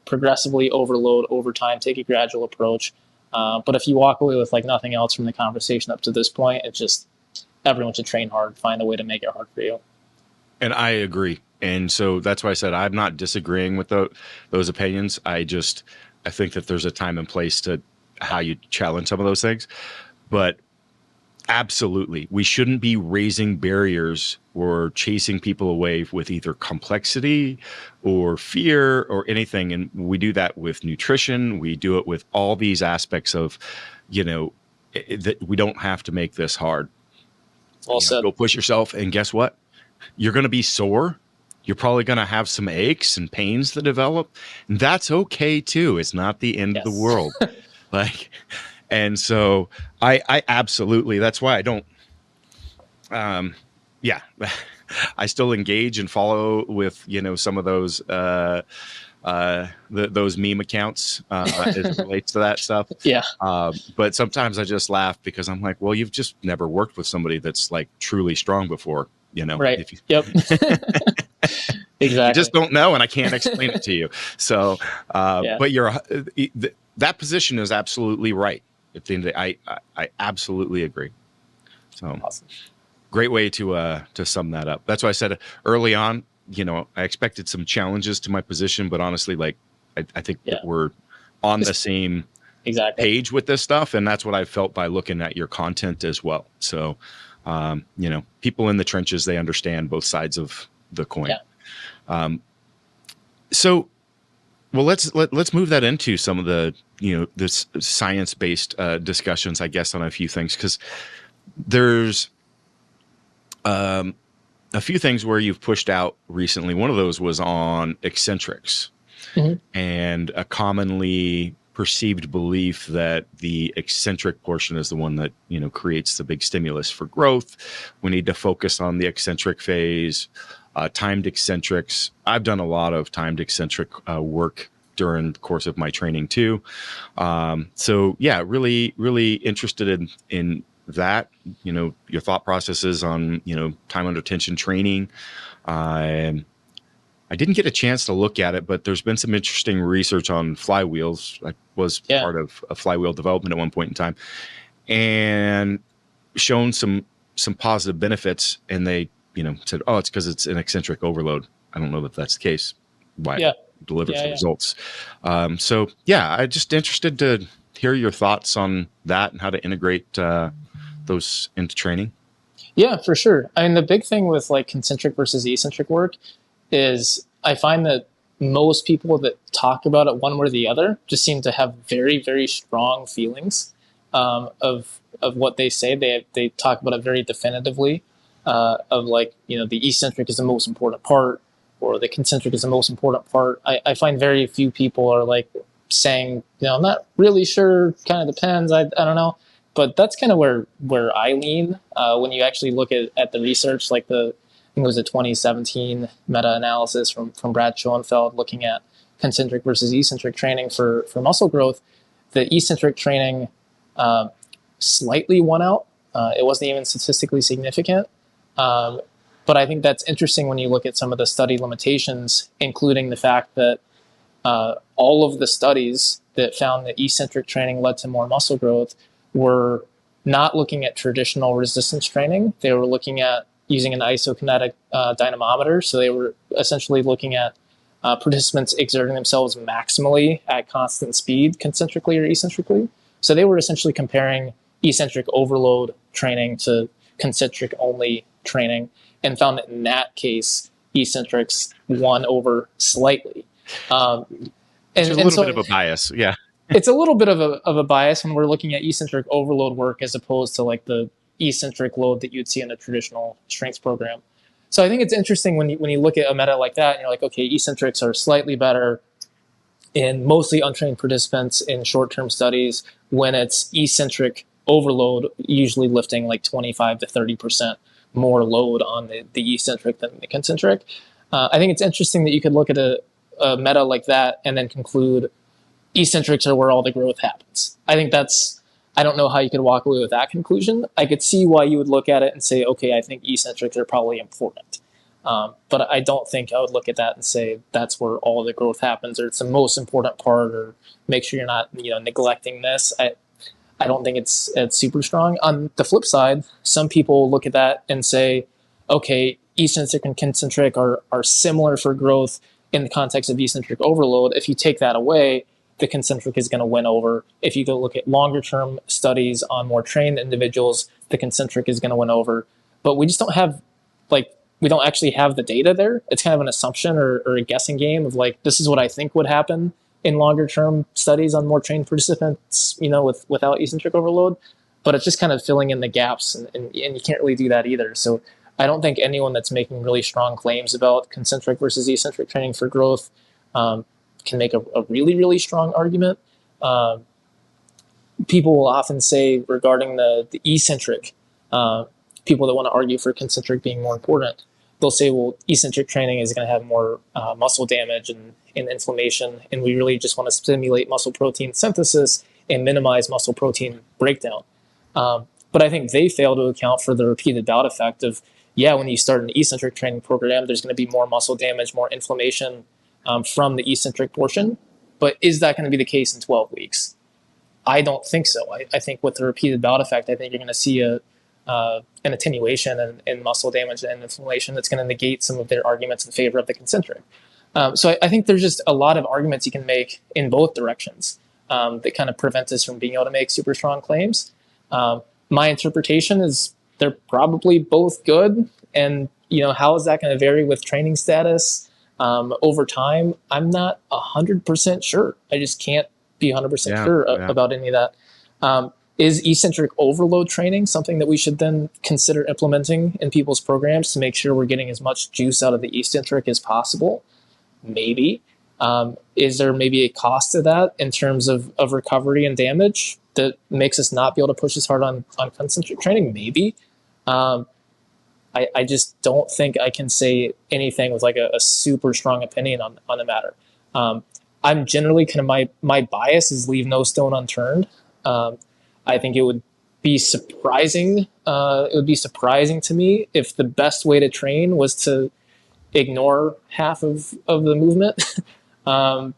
progressively overload over time, take a gradual approach. But if you walk away with like nothing else from the conversation up to this point, it's just everyone should train hard, find a way to make it hard for you. And I agree. And so that's why I said I'm not disagreeing with those opinions. I think that there's a time and place to how you challenge some of those things. But absolutely, we shouldn't be raising barriers or chasing people away with either complexity or fear or anything. And we do that with nutrition. We do it with all these aspects of, that we don't have to make this hard. Well said. Go push yourself. And guess what? You're going to be sore. You're probably going to have some aches and pains that develop. And that's okay too. It's not the end of the world. And so I absolutely, that's why I don't, I still engage and follow with, some of those, those meme accounts, as it relates to that stuff. Yeah. But sometimes I just laugh because I'm like, well, you've just never worked with somebody that's like truly strong before, Right. If you, yep. Exactly. You just don't know, and I can't explain it to you. So, but that position is absolutely right. At the end of the day, I absolutely agree. So, awesome. Great way to sum that up. That's why I said early on, I expected some challenges to my position, but honestly, like I think that we're on the same page with this stuff, and that's what I felt by looking at your content as well. So, people in the trenches, they understand both sides of the coin. Yeah. So, well, let's move that into some of the this science-based discussions, I guess, on a few things, because there's a few things where you've pushed out recently. One of those was on eccentrics, and a commonly perceived belief that the eccentric portion is the one that creates the big stimulus for growth. We need to focus on the eccentric phase. Timed eccentrics. I've done a lot of timed eccentric work during the course of my training too. So yeah, really, really interested in that, your thought processes on, time under tension training. I didn't get a chance to look at it, but there's been some interesting research on flywheels. I was part of a flywheel development at one point in time, and shown some positive benefits. And they, said, oh, it's because it's an eccentric overload. I don't know that that's the case. Why it delivers the results. So I'm just interested to hear your thoughts on that and how to integrate those into training. Yeah, for sure. I mean, the big thing with like concentric versus eccentric work is I find that most people that talk about it one way or the other just seem to have very, very strong feelings of what they say. They talk about it very definitively. Of like, the eccentric is the most important part, or the concentric is the most important part. I find very few people are like saying, I'm not really sure, kind of depends, I don't know. But that's kind of where I lean when you actually look at the research, like I think it was a 2017 meta-analysis from Brad Schoenfeld looking at concentric versus eccentric training for muscle growth. The eccentric training slightly won out. It wasn't even statistically significant. But I think that's interesting when you look at some of the study limitations, including the fact that all of the studies that found that eccentric training led to more muscle growth were not looking at traditional resistance training. They were looking at using an isokinetic dynamometer. So they were essentially looking at participants exerting themselves maximally at constant speed, concentrically or eccentrically. So they were essentially comparing eccentric overload training to concentric only training, and found that in that case, eccentrics won over slightly. It's a little bit of a bias. Yeah. It's a little bit of a bias when we're looking at eccentric overload work as opposed to like the eccentric load that you'd see in a traditional strength program. So I think it's interesting when you look at a meta like that and you're like, okay, eccentrics are slightly better in mostly untrained participants in short-term studies when it's eccentric overload, usually lifting like 25 to 30% more load on the eccentric than the concentric. I think it's interesting that you could look at a meta like that and then conclude eccentrics are where all the growth happens. I don't know how you could walk away with that conclusion. I could see why you would look at it and say, okay, I think eccentrics are probably important. But I don't think I would look at that and say that's where all the growth happens, or it's the most important part, or make sure you're not neglecting this. I don't think it's super strong. On the flip side, some people look at that and say, okay, eccentric and concentric are similar for growth in the context of eccentric overload. If you take that away, the concentric is going to win over. If you go look at longer term studies on more trained individuals, the concentric is going to win over. But we just don't have, we don't actually have the data there. It's kind of an assumption or a guessing game of like, this is what I think would happen in longer term studies on more trained participants, without eccentric overload. But it's just kind of filling in the gaps, and you can't really do that either. So I don't think anyone that's making really strong claims about concentric versus eccentric training for growth can make a really, really strong argument. People will often say regarding the eccentric, people that want to argue for concentric being more important, they'll say, well, eccentric training is going to have more muscle damage and inflammation, and we really just want to stimulate muscle protein synthesis and minimize muscle protein breakdown. But I think they fail to account for the repeated bout effect of, when you start an eccentric training program, there's going to be more muscle damage, more inflammation from the eccentric portion. But is that going to be the case in 12 weeks? I don't think so. I think with the repeated bout effect, I think you're going to see an attenuation in muscle damage and inflammation that's going to negate some of their arguments in favor of the concentric. So I think there's just a lot of arguments you can make in both directions that kind of prevent us from being able to make super strong claims. My interpretation is they're probably both good. And, how is that going to vary with training status over time? I'm not 100% sure. I just can't be 100% sure about any of that. Is eccentric overload training something that we should then consider implementing in people's programs to make sure we're getting as much juice out of the eccentric as possible? Maybe. Is there maybe a cost to that in terms of recovery and damage that makes us not be able to push as hard on concentric training? Maybe. I just don't think I can say anything with like a super strong opinion on the matter. I'm generally kind of my bias is leave no stone unturned. I think it would be surprising. It would be surprising to me if the best way to train was to ignore half of the movement. I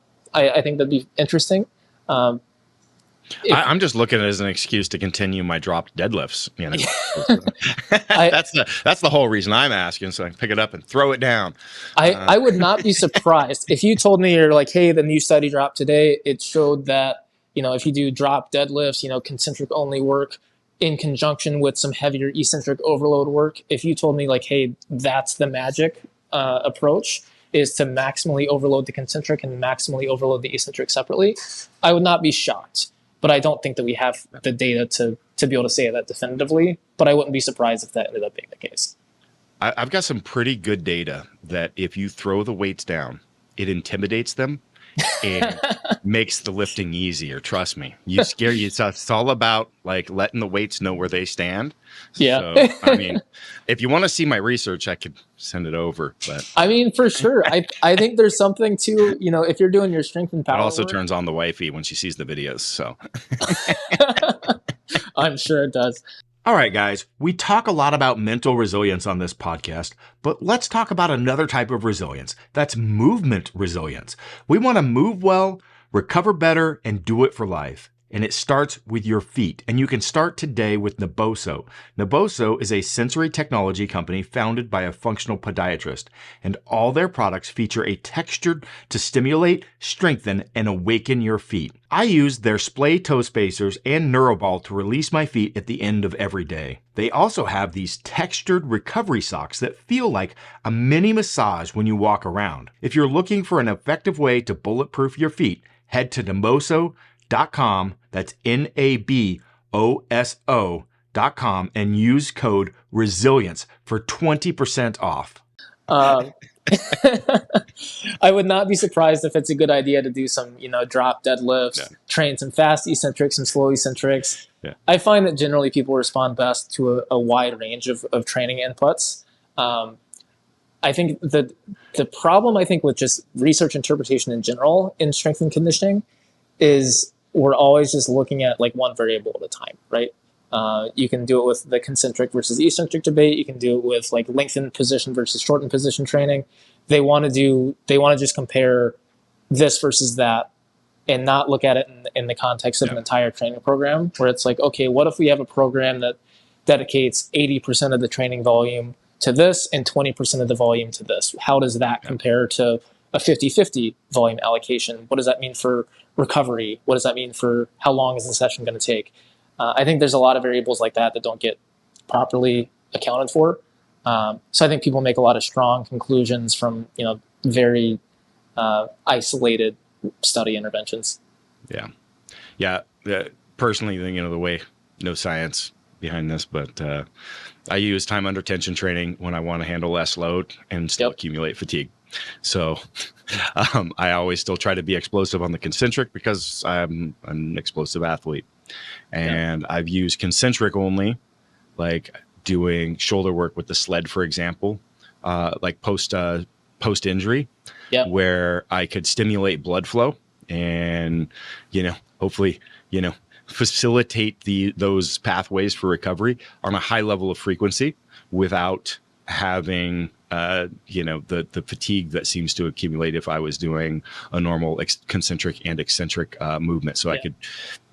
think that'd be interesting. I'm just looking at it as an excuse to continue my dropped deadlifts. That's the whole reason I'm asking, so I can pick it up and throw it down. I would not be surprised if you told me you're like, hey, the new study dropped today. It showed that if you do drop deadlifts, concentric only work in conjunction with some heavier eccentric overload work. If you told me like, hey, that's the magic approach, is to maximally overload the concentric and maximally overload the eccentric separately, I would not be shocked. But I don't think that we have the data to be able to say that definitively. But I wouldn't be surprised if that ended up being the case. I've got some pretty good data that if you throw the weights down, it intimidates them and makes the lifting easier. Trust me. You scare you. It's all about like letting the weights know where they stand. Yeah. So, I mean, if you want to see my research, I could send it over. But I mean, for sure. I think there's something to, if you're doing your strength and power. It also work, turns on the wifey when she sees the videos. So I'm sure it does. All right, guys, we talk a lot about mental resilience on this podcast, but let's talk about another type of resilience. That's movement resilience. We want to move well, recover better, and do it for life. and it starts with your feet. And you can start today with Naboso. Naboso is a sensory technology company founded by a functional podiatrist, and all their products feature a texture to stimulate, strengthen, and awaken your feet. I use their splay toe spacers and Neuroball to release my feet at the end of every day. They also have these textured recovery socks that feel like a mini massage when you walk around. If you're looking for an effective way to bulletproof your feet, head to naboso.com, that's NABOSO.com, and use code RESILIENCE for 20% off. I would not be surprised if it's a good idea to do some, drop deadlifts, train some fast eccentrics, some slow eccentrics. Yeah. I find that generally people respond best to a wide range of training inputs. I think that the problem, with just research interpretation in general in strength and conditioning is we're always just looking at like one variable at a time, right? You can do it with the concentric versus eccentric debate. You can do it with like lengthened position versus shortened position training. They want to just compare this versus that and not look at it in the context of an entire training program, where it's like, okay, what if we have a program that dedicates 80% of the training volume to this and 20% of the volume to this? How does that compare to a 50-50 volume allocation? What does that mean for recovery? What does that mean for how long is the session going to take? I think there's a lot of variables like that don't get properly accounted for. So I think people make a lot of strong conclusions from very isolated study interventions. Yeah. Personally, the way, no science behind this, but I use time under tension training when I want to handle less load and still accumulate fatigue. So I always still try to be explosive on the concentric because I'm an explosive athlete. And I've used concentric only, like doing shoulder work with the sled, for example, like post injury, where I could stimulate blood flow and, hopefully, facilitate those pathways for recovery on a high level of frequency without having the fatigue that seems to accumulate if I was doing a normal concentric and eccentric movement. So I could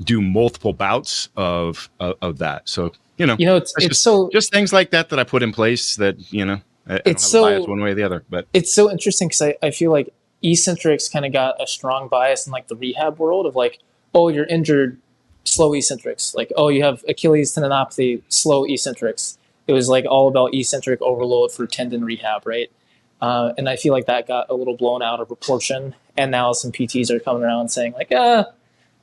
do multiple bouts of that. So it's just things like that I put in place that I don't have a bias one way or the other. But it's so interesting because I feel like eccentrics kind of got a strong bias in like the rehab world of like, oh, you're injured, slow eccentrics. Like, oh, you have Achilles tendinopathy, slow eccentrics. It was like all about eccentric overload for tendon rehab, right? And I feel like that got a little blown out of proportion. And now some PTs are coming around saying like,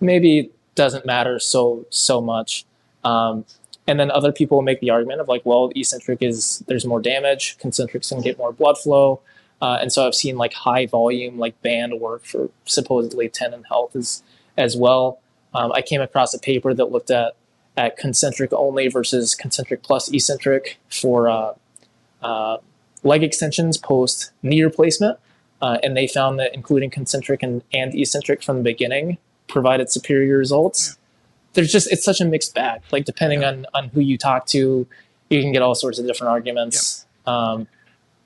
maybe it doesn't matter so much. And then other people make the argument of like, well, eccentric there's more damage, concentrics can get more blood flow. And so I've seen like high volume, like band work for supposedly tendon health as well. I came across a paper that looked at concentric only versus concentric plus eccentric for leg extensions post knee replacement. And they found that including concentric and eccentric from the beginning provided superior results. It's such a mixed bag. Like depending on who you talk to, you can get all sorts of different arguments. I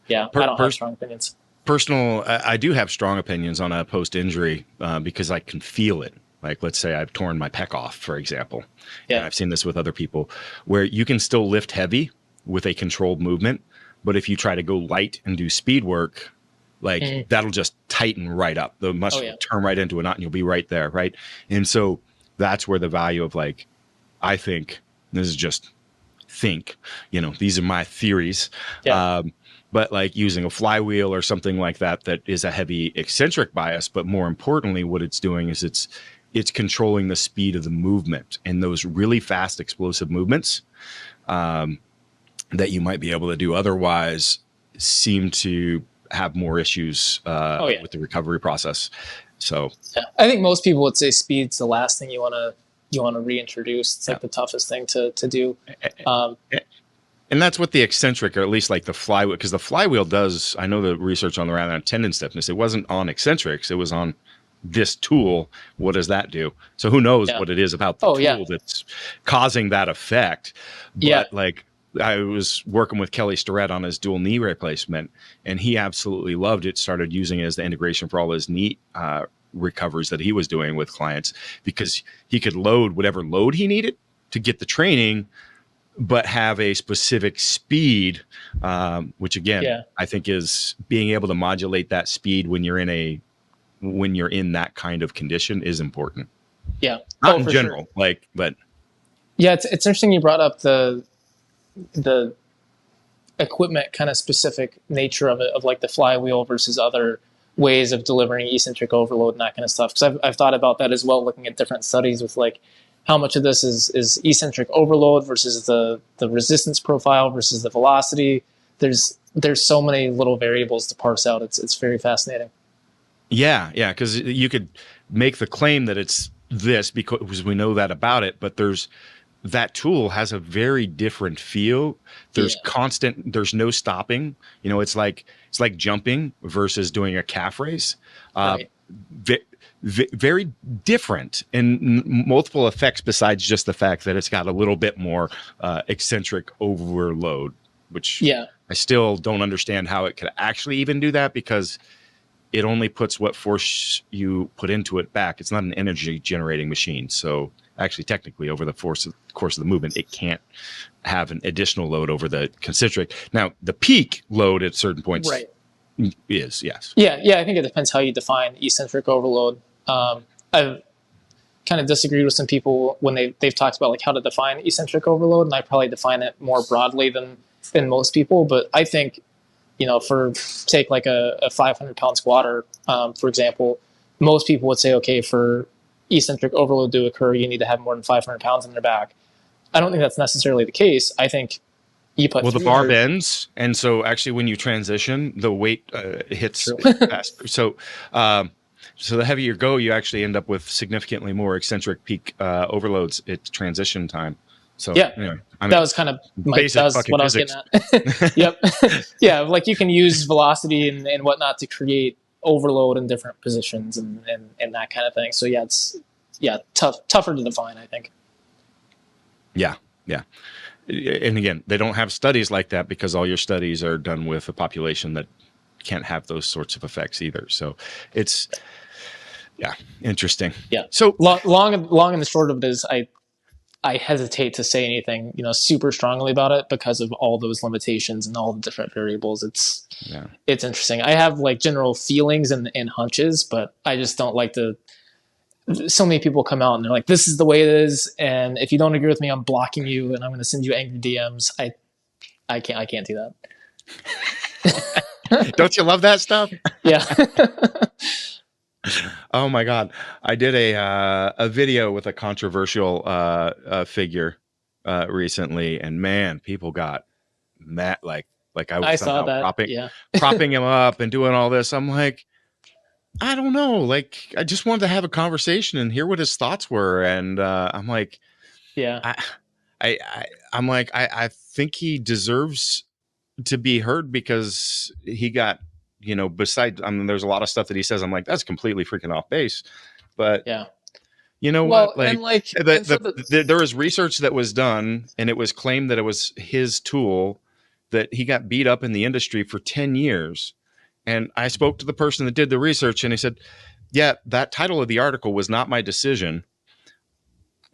don't have strong opinions. I do have strong opinions on a post-injury because I can feel it. Like, let's say I've torn my pec off, for example. And I've seen this with other people where you can still lift heavy with a controlled movement. But if you try to go light and do speed work, like that'll just tighten right up. The muscle will turn right into a knot and you'll be right there. Right. And so that's where the value of like, I think this is just these are my theories. But like using a flywheel or something like that is a heavy eccentric bias. But more importantly, what it's doing is it's controlling the speed of the movement, and those really fast explosive movements that you might be able to do otherwise seem to have more issues with the recovery process. So I think most people would say speed's the last thing you want to reintroduce. It's like the toughest thing to do. And that's what the eccentric, or at least like the flywheel, because the flywheel does, I know the research on the tendon stiffness, it wasn't on eccentrics, it was on this tool. What does that do? So who knows what it is about the tool that's causing that effect. But like I was working with Kelly Starrett on his dual knee replacement, and he absolutely loved it, started using it as the integration for all his knee recovers that he was doing with clients, because he could load whatever load he needed to get the training, but have a specific speed, which again, I think is being able to modulate that speed when you're in that kind of condition is important. Yeah. Not in general, sure. But yeah, it's interesting you brought up the equipment kind of specific nature of it, of like the flywheel versus other ways of delivering eccentric overload and that kind of stuff. Because I've thought about that as well, looking at different studies with like how much of this is eccentric overload versus the resistance profile versus the velocity. There's so many little variables to parse out. It's very fascinating. Yeah, because you could make the claim that it's this because we know that about it, but that tool has a very different feel. There's there's no stopping. It's like jumping versus doing a calf race. Right. Very different in multiple effects, besides just the fact that it's got a little bit more eccentric overload, which I still don't understand how it could actually even do that, because it only puts what force you put into it back. It's not an energy generating machine. So actually, technically, over the course of the movement, it can't have an additional load over the concentric. Now, the peak load at certain points is, yes. Yeah, I think it depends how you define eccentric overload. I've kind of disagreed with some people when they've talked about like how to define eccentric overload, and I probably define it more broadly than most people. But I think, for take like a 500-pound squatter, for example, most people would say, okay, for eccentric overload to occur, you need to have more than 500 pounds in their back. I don't think that's necessarily the case. I think you put the bar bends, and so actually when you transition, the weight hits fast. So the heavier you go, you actually end up with significantly more eccentric peak overloads at transition time. So anyway, that was kind of what I was getting at. Yep. Yeah, like you can use velocity and whatnot to create overload in different positions and that kind of thing. So it's tougher to define, I think. Yeah. And again, they don't have studies like that because all your studies are done with a population that can't have those sorts of effects either. So it's interesting. Yeah. So long and the short of it is I hesitate to say anything, super strongly about it because of all those limitations and all the different variables. It's interesting. I have like general feelings and hunches, but I just don't like to. So many people come out and they're like, "This is the way it is," and if you don't agree with me, I'm blocking you and I'm going to send you angry DMs. I can't do that. Don't you love that stuff? Yeah. Oh my God. I did a video with a controversial figure recently, and man, people got mad. Like I saw that. Propping him up and doing all this. I'm like, I don't know. Like, I just wanted to have a conversation and hear what his thoughts were. And I'm like, I'm like, I think he deserves to be heard because he got, besides, there's a lot of stuff that he says. I'm like, that's completely freaking off base. But you know what? Like, there was research that was done, and it was claimed that it was his tool, that he got beat up in the industry for 10 years. And I spoke to the person that did the research, and he said, yeah, that title of the article was not my decision.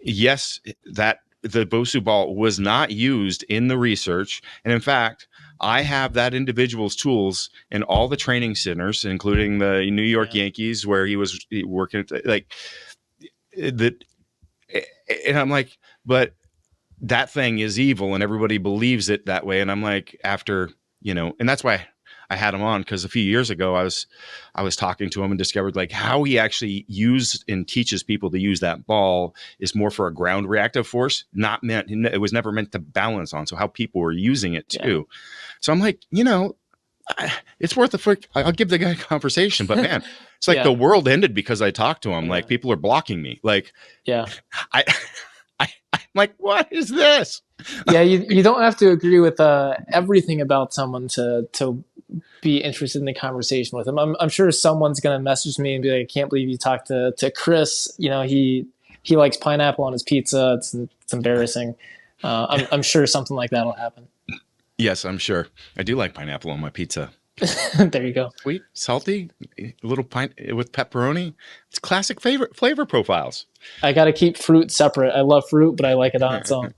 Yes, that the Bosu ball was not used in the research. And in fact, I have that individual's tools in all the training centers, including the New York Yankees, where he was working like that. And I'm like, but that thing is evil and everybody believes it that way. And I'm like, after, and that's why I had him on, because a few years ago I was talking to him and discovered like how he actually used and teaches people to use that ball is more for a ground reactive force, it was never meant to balance on. So how people were using it too. Yeah. So I'm like, it's worth I'll give the guy a conversation, but man, it's like the world ended because I talked to him. Like, people are blocking me. Like, I'm like, what is this? You don't have to agree with everything about someone to be interested in the conversation with him. I'm sure someone's going to message me and be like, I can't believe you talked to Chris. He likes pineapple on his pizza. It's embarrassing. I'm sure something like that will happen. Yes, I'm sure. I do like pineapple on my pizza. There you go. Sweet, salty, a little pint with pepperoni. It's classic flavor profiles. I got to keep fruit separate. I love fruit, but I like it on its own.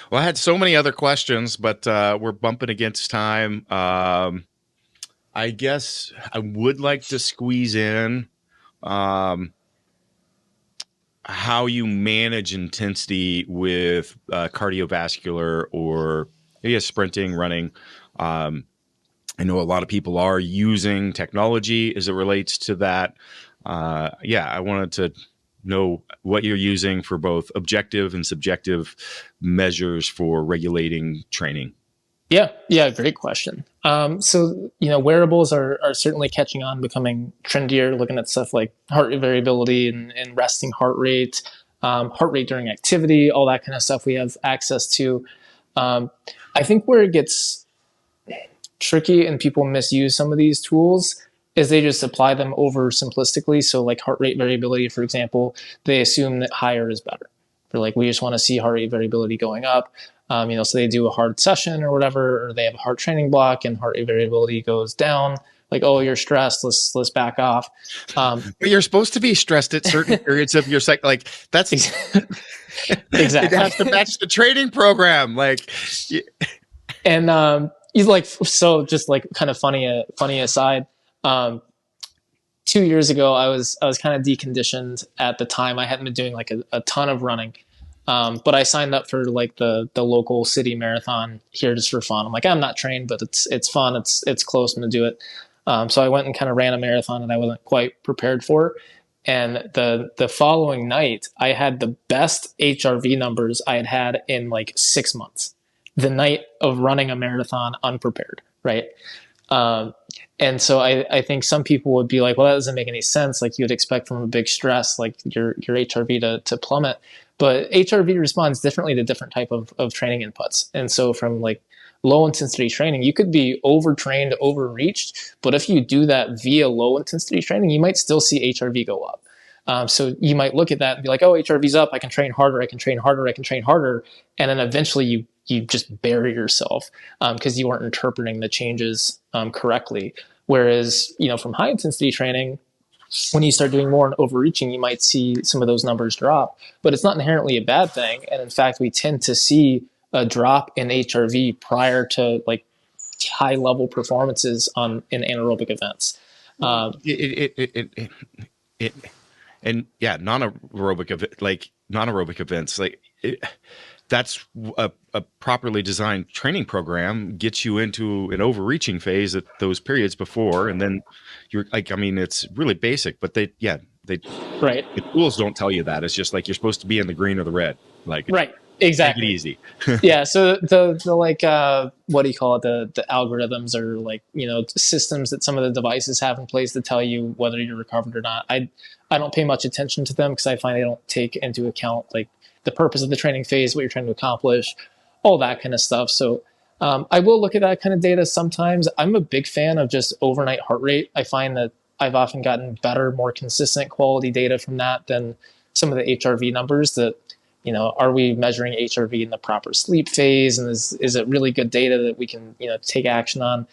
Well, I had so many other questions, but we're bumping against time. I guess I would like to squeeze in how you manage intensity with cardiovascular or sprinting, running. I know a lot of people are using technology as it relates to that. I wanted to know what you're using for both objective and subjective measures for regulating training. Yeah, great question. So wearables are certainly catching on, becoming trendier. Looking at stuff like heart rate variability and resting heart rate during activity, all that kind of stuff we have access to. I think where it gets tricky and people misuse some of these tools is they just apply them over simplistically. So like heart rate variability, for example, they assume that higher is better. They're like, we just want to see heart rate variability going up. So they do a hard session or whatever, or they have a hard training block and heart rate variability goes down. Like, oh, you're stressed. Let's back off. But you're supposed to be stressed at certain periods of your cycle. Like that's exactly. It has to match the training program. Like, and he's like, so just like kind of funny aside. 2 years ago, I was kind of deconditioned at the time. I hadn't been doing like a ton of running. But I signed up for like the local city marathon here just for fun. I'm like, I'm not trained, but it's fun. It's close. I'm gonna do it. So I went and kind of ran a marathon that I wasn't quite prepared for. And the following night, I had the best HRV numbers I had in like 6 months. The night of running a marathon unprepared, right? And so I think some people would be like, well, that doesn't make any sense. Like you'd expect from a big stress, like your HRV to plummet. But HRV responds differently to different type of training inputs. And so from like low intensity training, you could be overtrained, overreached. But if you do that via low intensity training, you might still see HRV go up. So you might look at that and be like, oh, HRV's up. I can train harder. I can train harder. I can train harder. And then eventually you just bury yourself because you weren't interpreting the changes correctly. Whereas, from high intensity training, when you start doing more and overreaching, you might see some of those numbers drop, but it's not inherently a bad thing. And in fact, we tend to see a drop in HRV prior to like high level performances in anaerobic events. Non-aerobic events, that's a properly designed training program gets you into an overreaching phase at those periods before, and then you're like, it's really basic, but they right. The tools don't tell you that. It's just like you're supposed to be in the green or the red. Like right. Exactly. Take it easy. Yeah. So the like what do you call it? The algorithms or like systems that some of the devices have in place to tell you whether you're recovered or not. I don't pay much attention to them because I find they don't take into account like the purpose of the training phase, what you're trying to accomplish, all that kind of stuff. So I will look at that kind of data sometimes. I'm a big fan of just overnight heart rate. I find that I've often gotten better, more consistent quality data from that than some of the HRV numbers that, are we measuring HRV in the proper sleep phase? And is it really good data that we can, take action on?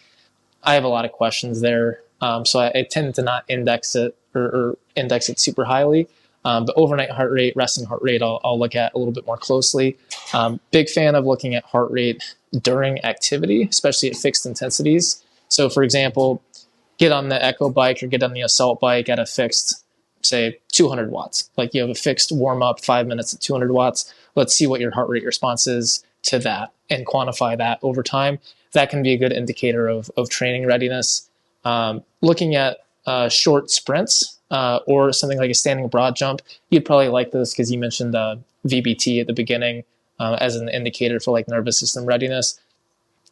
I have a lot of questions there. So I tend to not index it or index it super highly. But overnight heart rate, resting heart rate, I'll look at a little bit more closely. Big fan of looking at heart rate during activity, especially at fixed intensities. So for example, get on the Echo bike or get on the assault bike at a fixed, say 200 watts. Like you have a fixed warm up 5 minutes at 200 watts. Let's see what your heart rate response is to that and quantify that over time. That can be a good indicator of training readiness. Looking at short sprints or something like a standing broad jump, you'd probably like this because you mentioned VBT at the beginning as an indicator for like nervous system readiness.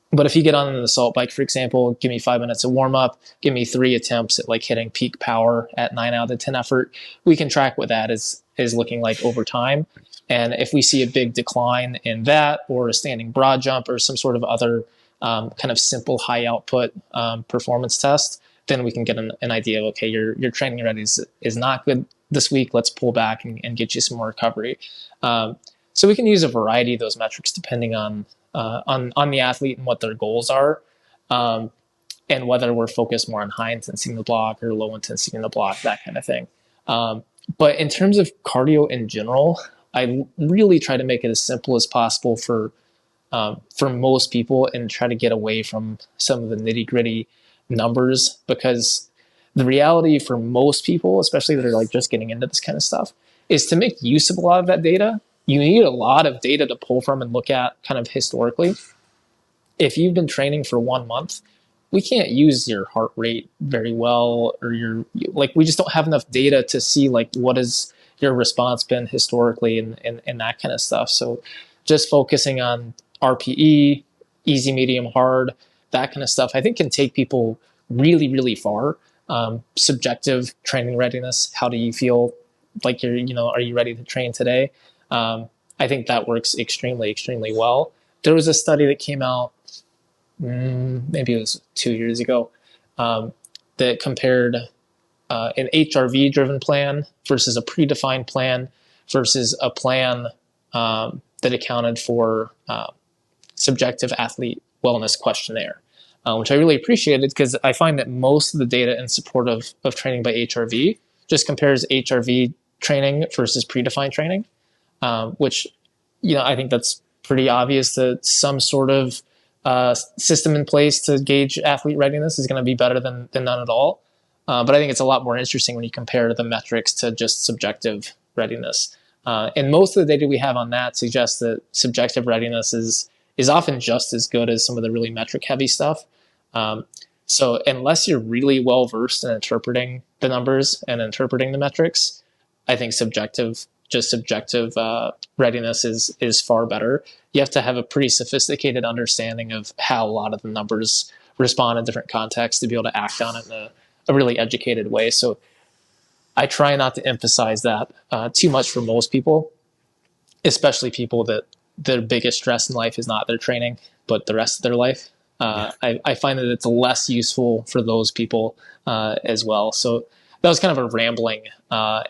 But if you get on an assault bike, for example, give me 5 minutes of warm up, give me 3 attempts at like hitting peak power at 9 out of 10 effort, we can track what that is looking like over time. And if we see a big decline in that or a standing broad jump or some sort of other kind of simple high output performance test, then we can get an idea of, okay, your training readiness is not good this week. Let's pull back and get you some more recovery. So we can use a variety of those metrics depending on on the athlete and what their goals are, and whether we're focused more on high intensity in the block or low intensity in the block, that kind of thing. But in terms of cardio in general, I really try to make it as simple as possible for most people and try to get away from some of the nitty gritty numbers, because the reality for most people, especially that are like just getting into this kind of stuff, is to make use of a lot of that data. You need a lot of data to pull from and look at kind of historically. If you've been training for 1 month, we can't use your heart rate very well, or we just don't have enough data to see like what has your response been historically and that kind of stuff. So just focusing on RPE, easy, medium, hard, that kind of stuff, I think can take people really, really far. Subjective training readiness. How do you feel like are you ready to train today? I think that works extremely, extremely well. There was a study that came out, maybe it was 2 years ago, that compared an HRV driven plan versus a predefined plan versus a plan that accounted for subjective athlete wellness questionnaire, which I really appreciated, because I find that most of the data in support of training by HRV just compares HRV training versus predefined training, which, I think that's pretty obvious that some sort of system in place to gauge athlete readiness is going to be better than none at all. But I think it's a lot more interesting when you compare the metrics to just subjective readiness. And most of the data we have on that suggests that subjective readiness is often just as good as some of the really metric heavy stuff. So unless you're really well versed in interpreting the numbers and interpreting the metrics, I think subjective readiness is far better. You have to have a pretty sophisticated understanding of how a lot of the numbers respond in different contexts to be able to act on it in a really educated way. So I try not to emphasize that too much for most people, especially people that their biggest stress in life is not their training, but the rest of their life. I find that it's less useful for those people as well. So that was kind of a rambling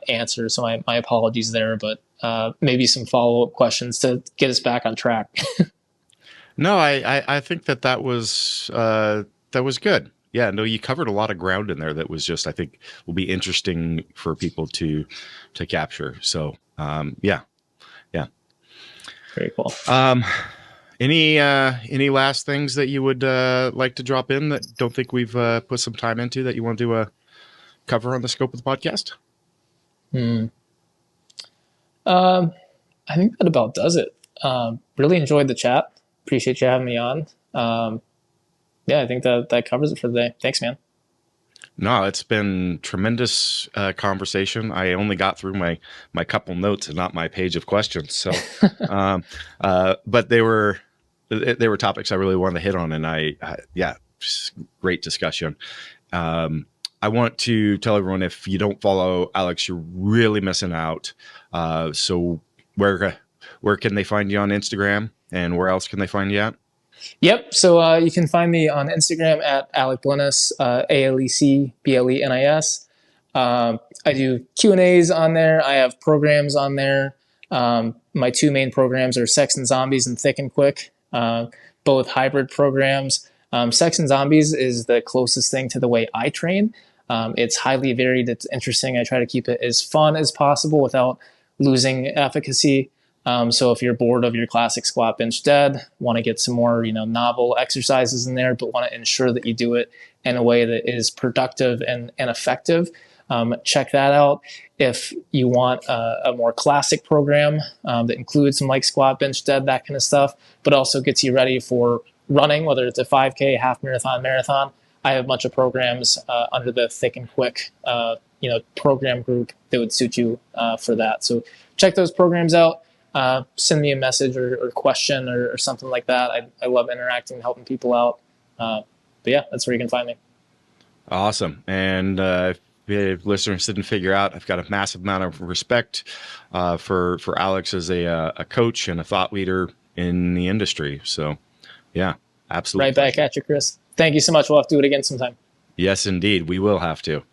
answer. So my apologies there, but maybe some follow-up questions to get us back on track. No, I think that was good. Yeah, no, you covered a lot of ground in there that was just, I think, will be interesting for people to capture. So, yeah. Very cool. Any last things that you would like to drop in that don't think we've put some time into that you want to cover on the scope of the podcast? I think that about does it. Really enjoyed the chat. Appreciate you having me on. Yeah, I think that covers it for the day. Thanks, man. No, it's been tremendous conversation. I only got through my couple notes and not my page of questions. So, but they were topics I really wanted to hit on, and just great discussion. I want to tell everyone, if you don't follow Alex, you're really missing out. So where can they find you on Instagram, and where else can they find you at? Yep. So you can find me on Instagram at Alec Blenis, AlecBlenis. I do Q&As on there. I have programs on there. My two main programs are Sex and Zombies and Thick and Quick, both hybrid programs. Sex and Zombies is the closest thing to the way I train. It's highly varied. It's interesting. I try to keep it as fun as possible without losing efficacy. So if you're bored of your classic squat, bench, dead, want to get some more, novel exercises in there, but want to ensure that you do it in a way that is productive and effective, check that out. If you want a more classic program that includes some like squat, bench, dead, that kind of stuff, but also gets you ready for running, whether it's a 5K, half marathon, I have a bunch of programs under the Thick and Quick, program group that would suit you for that. So check those programs out. Send me a message or question or something like that. I love interacting and helping people out. But yeah, that's where you can find me. Awesome. And if listeners didn't figure out, I've got a massive amount of respect for Alex as a coach and a thought leader in the industry. So yeah, absolutely. Right back at you, Chris. Thank you so much. We'll have to do it again sometime. Yes, indeed. We will have to.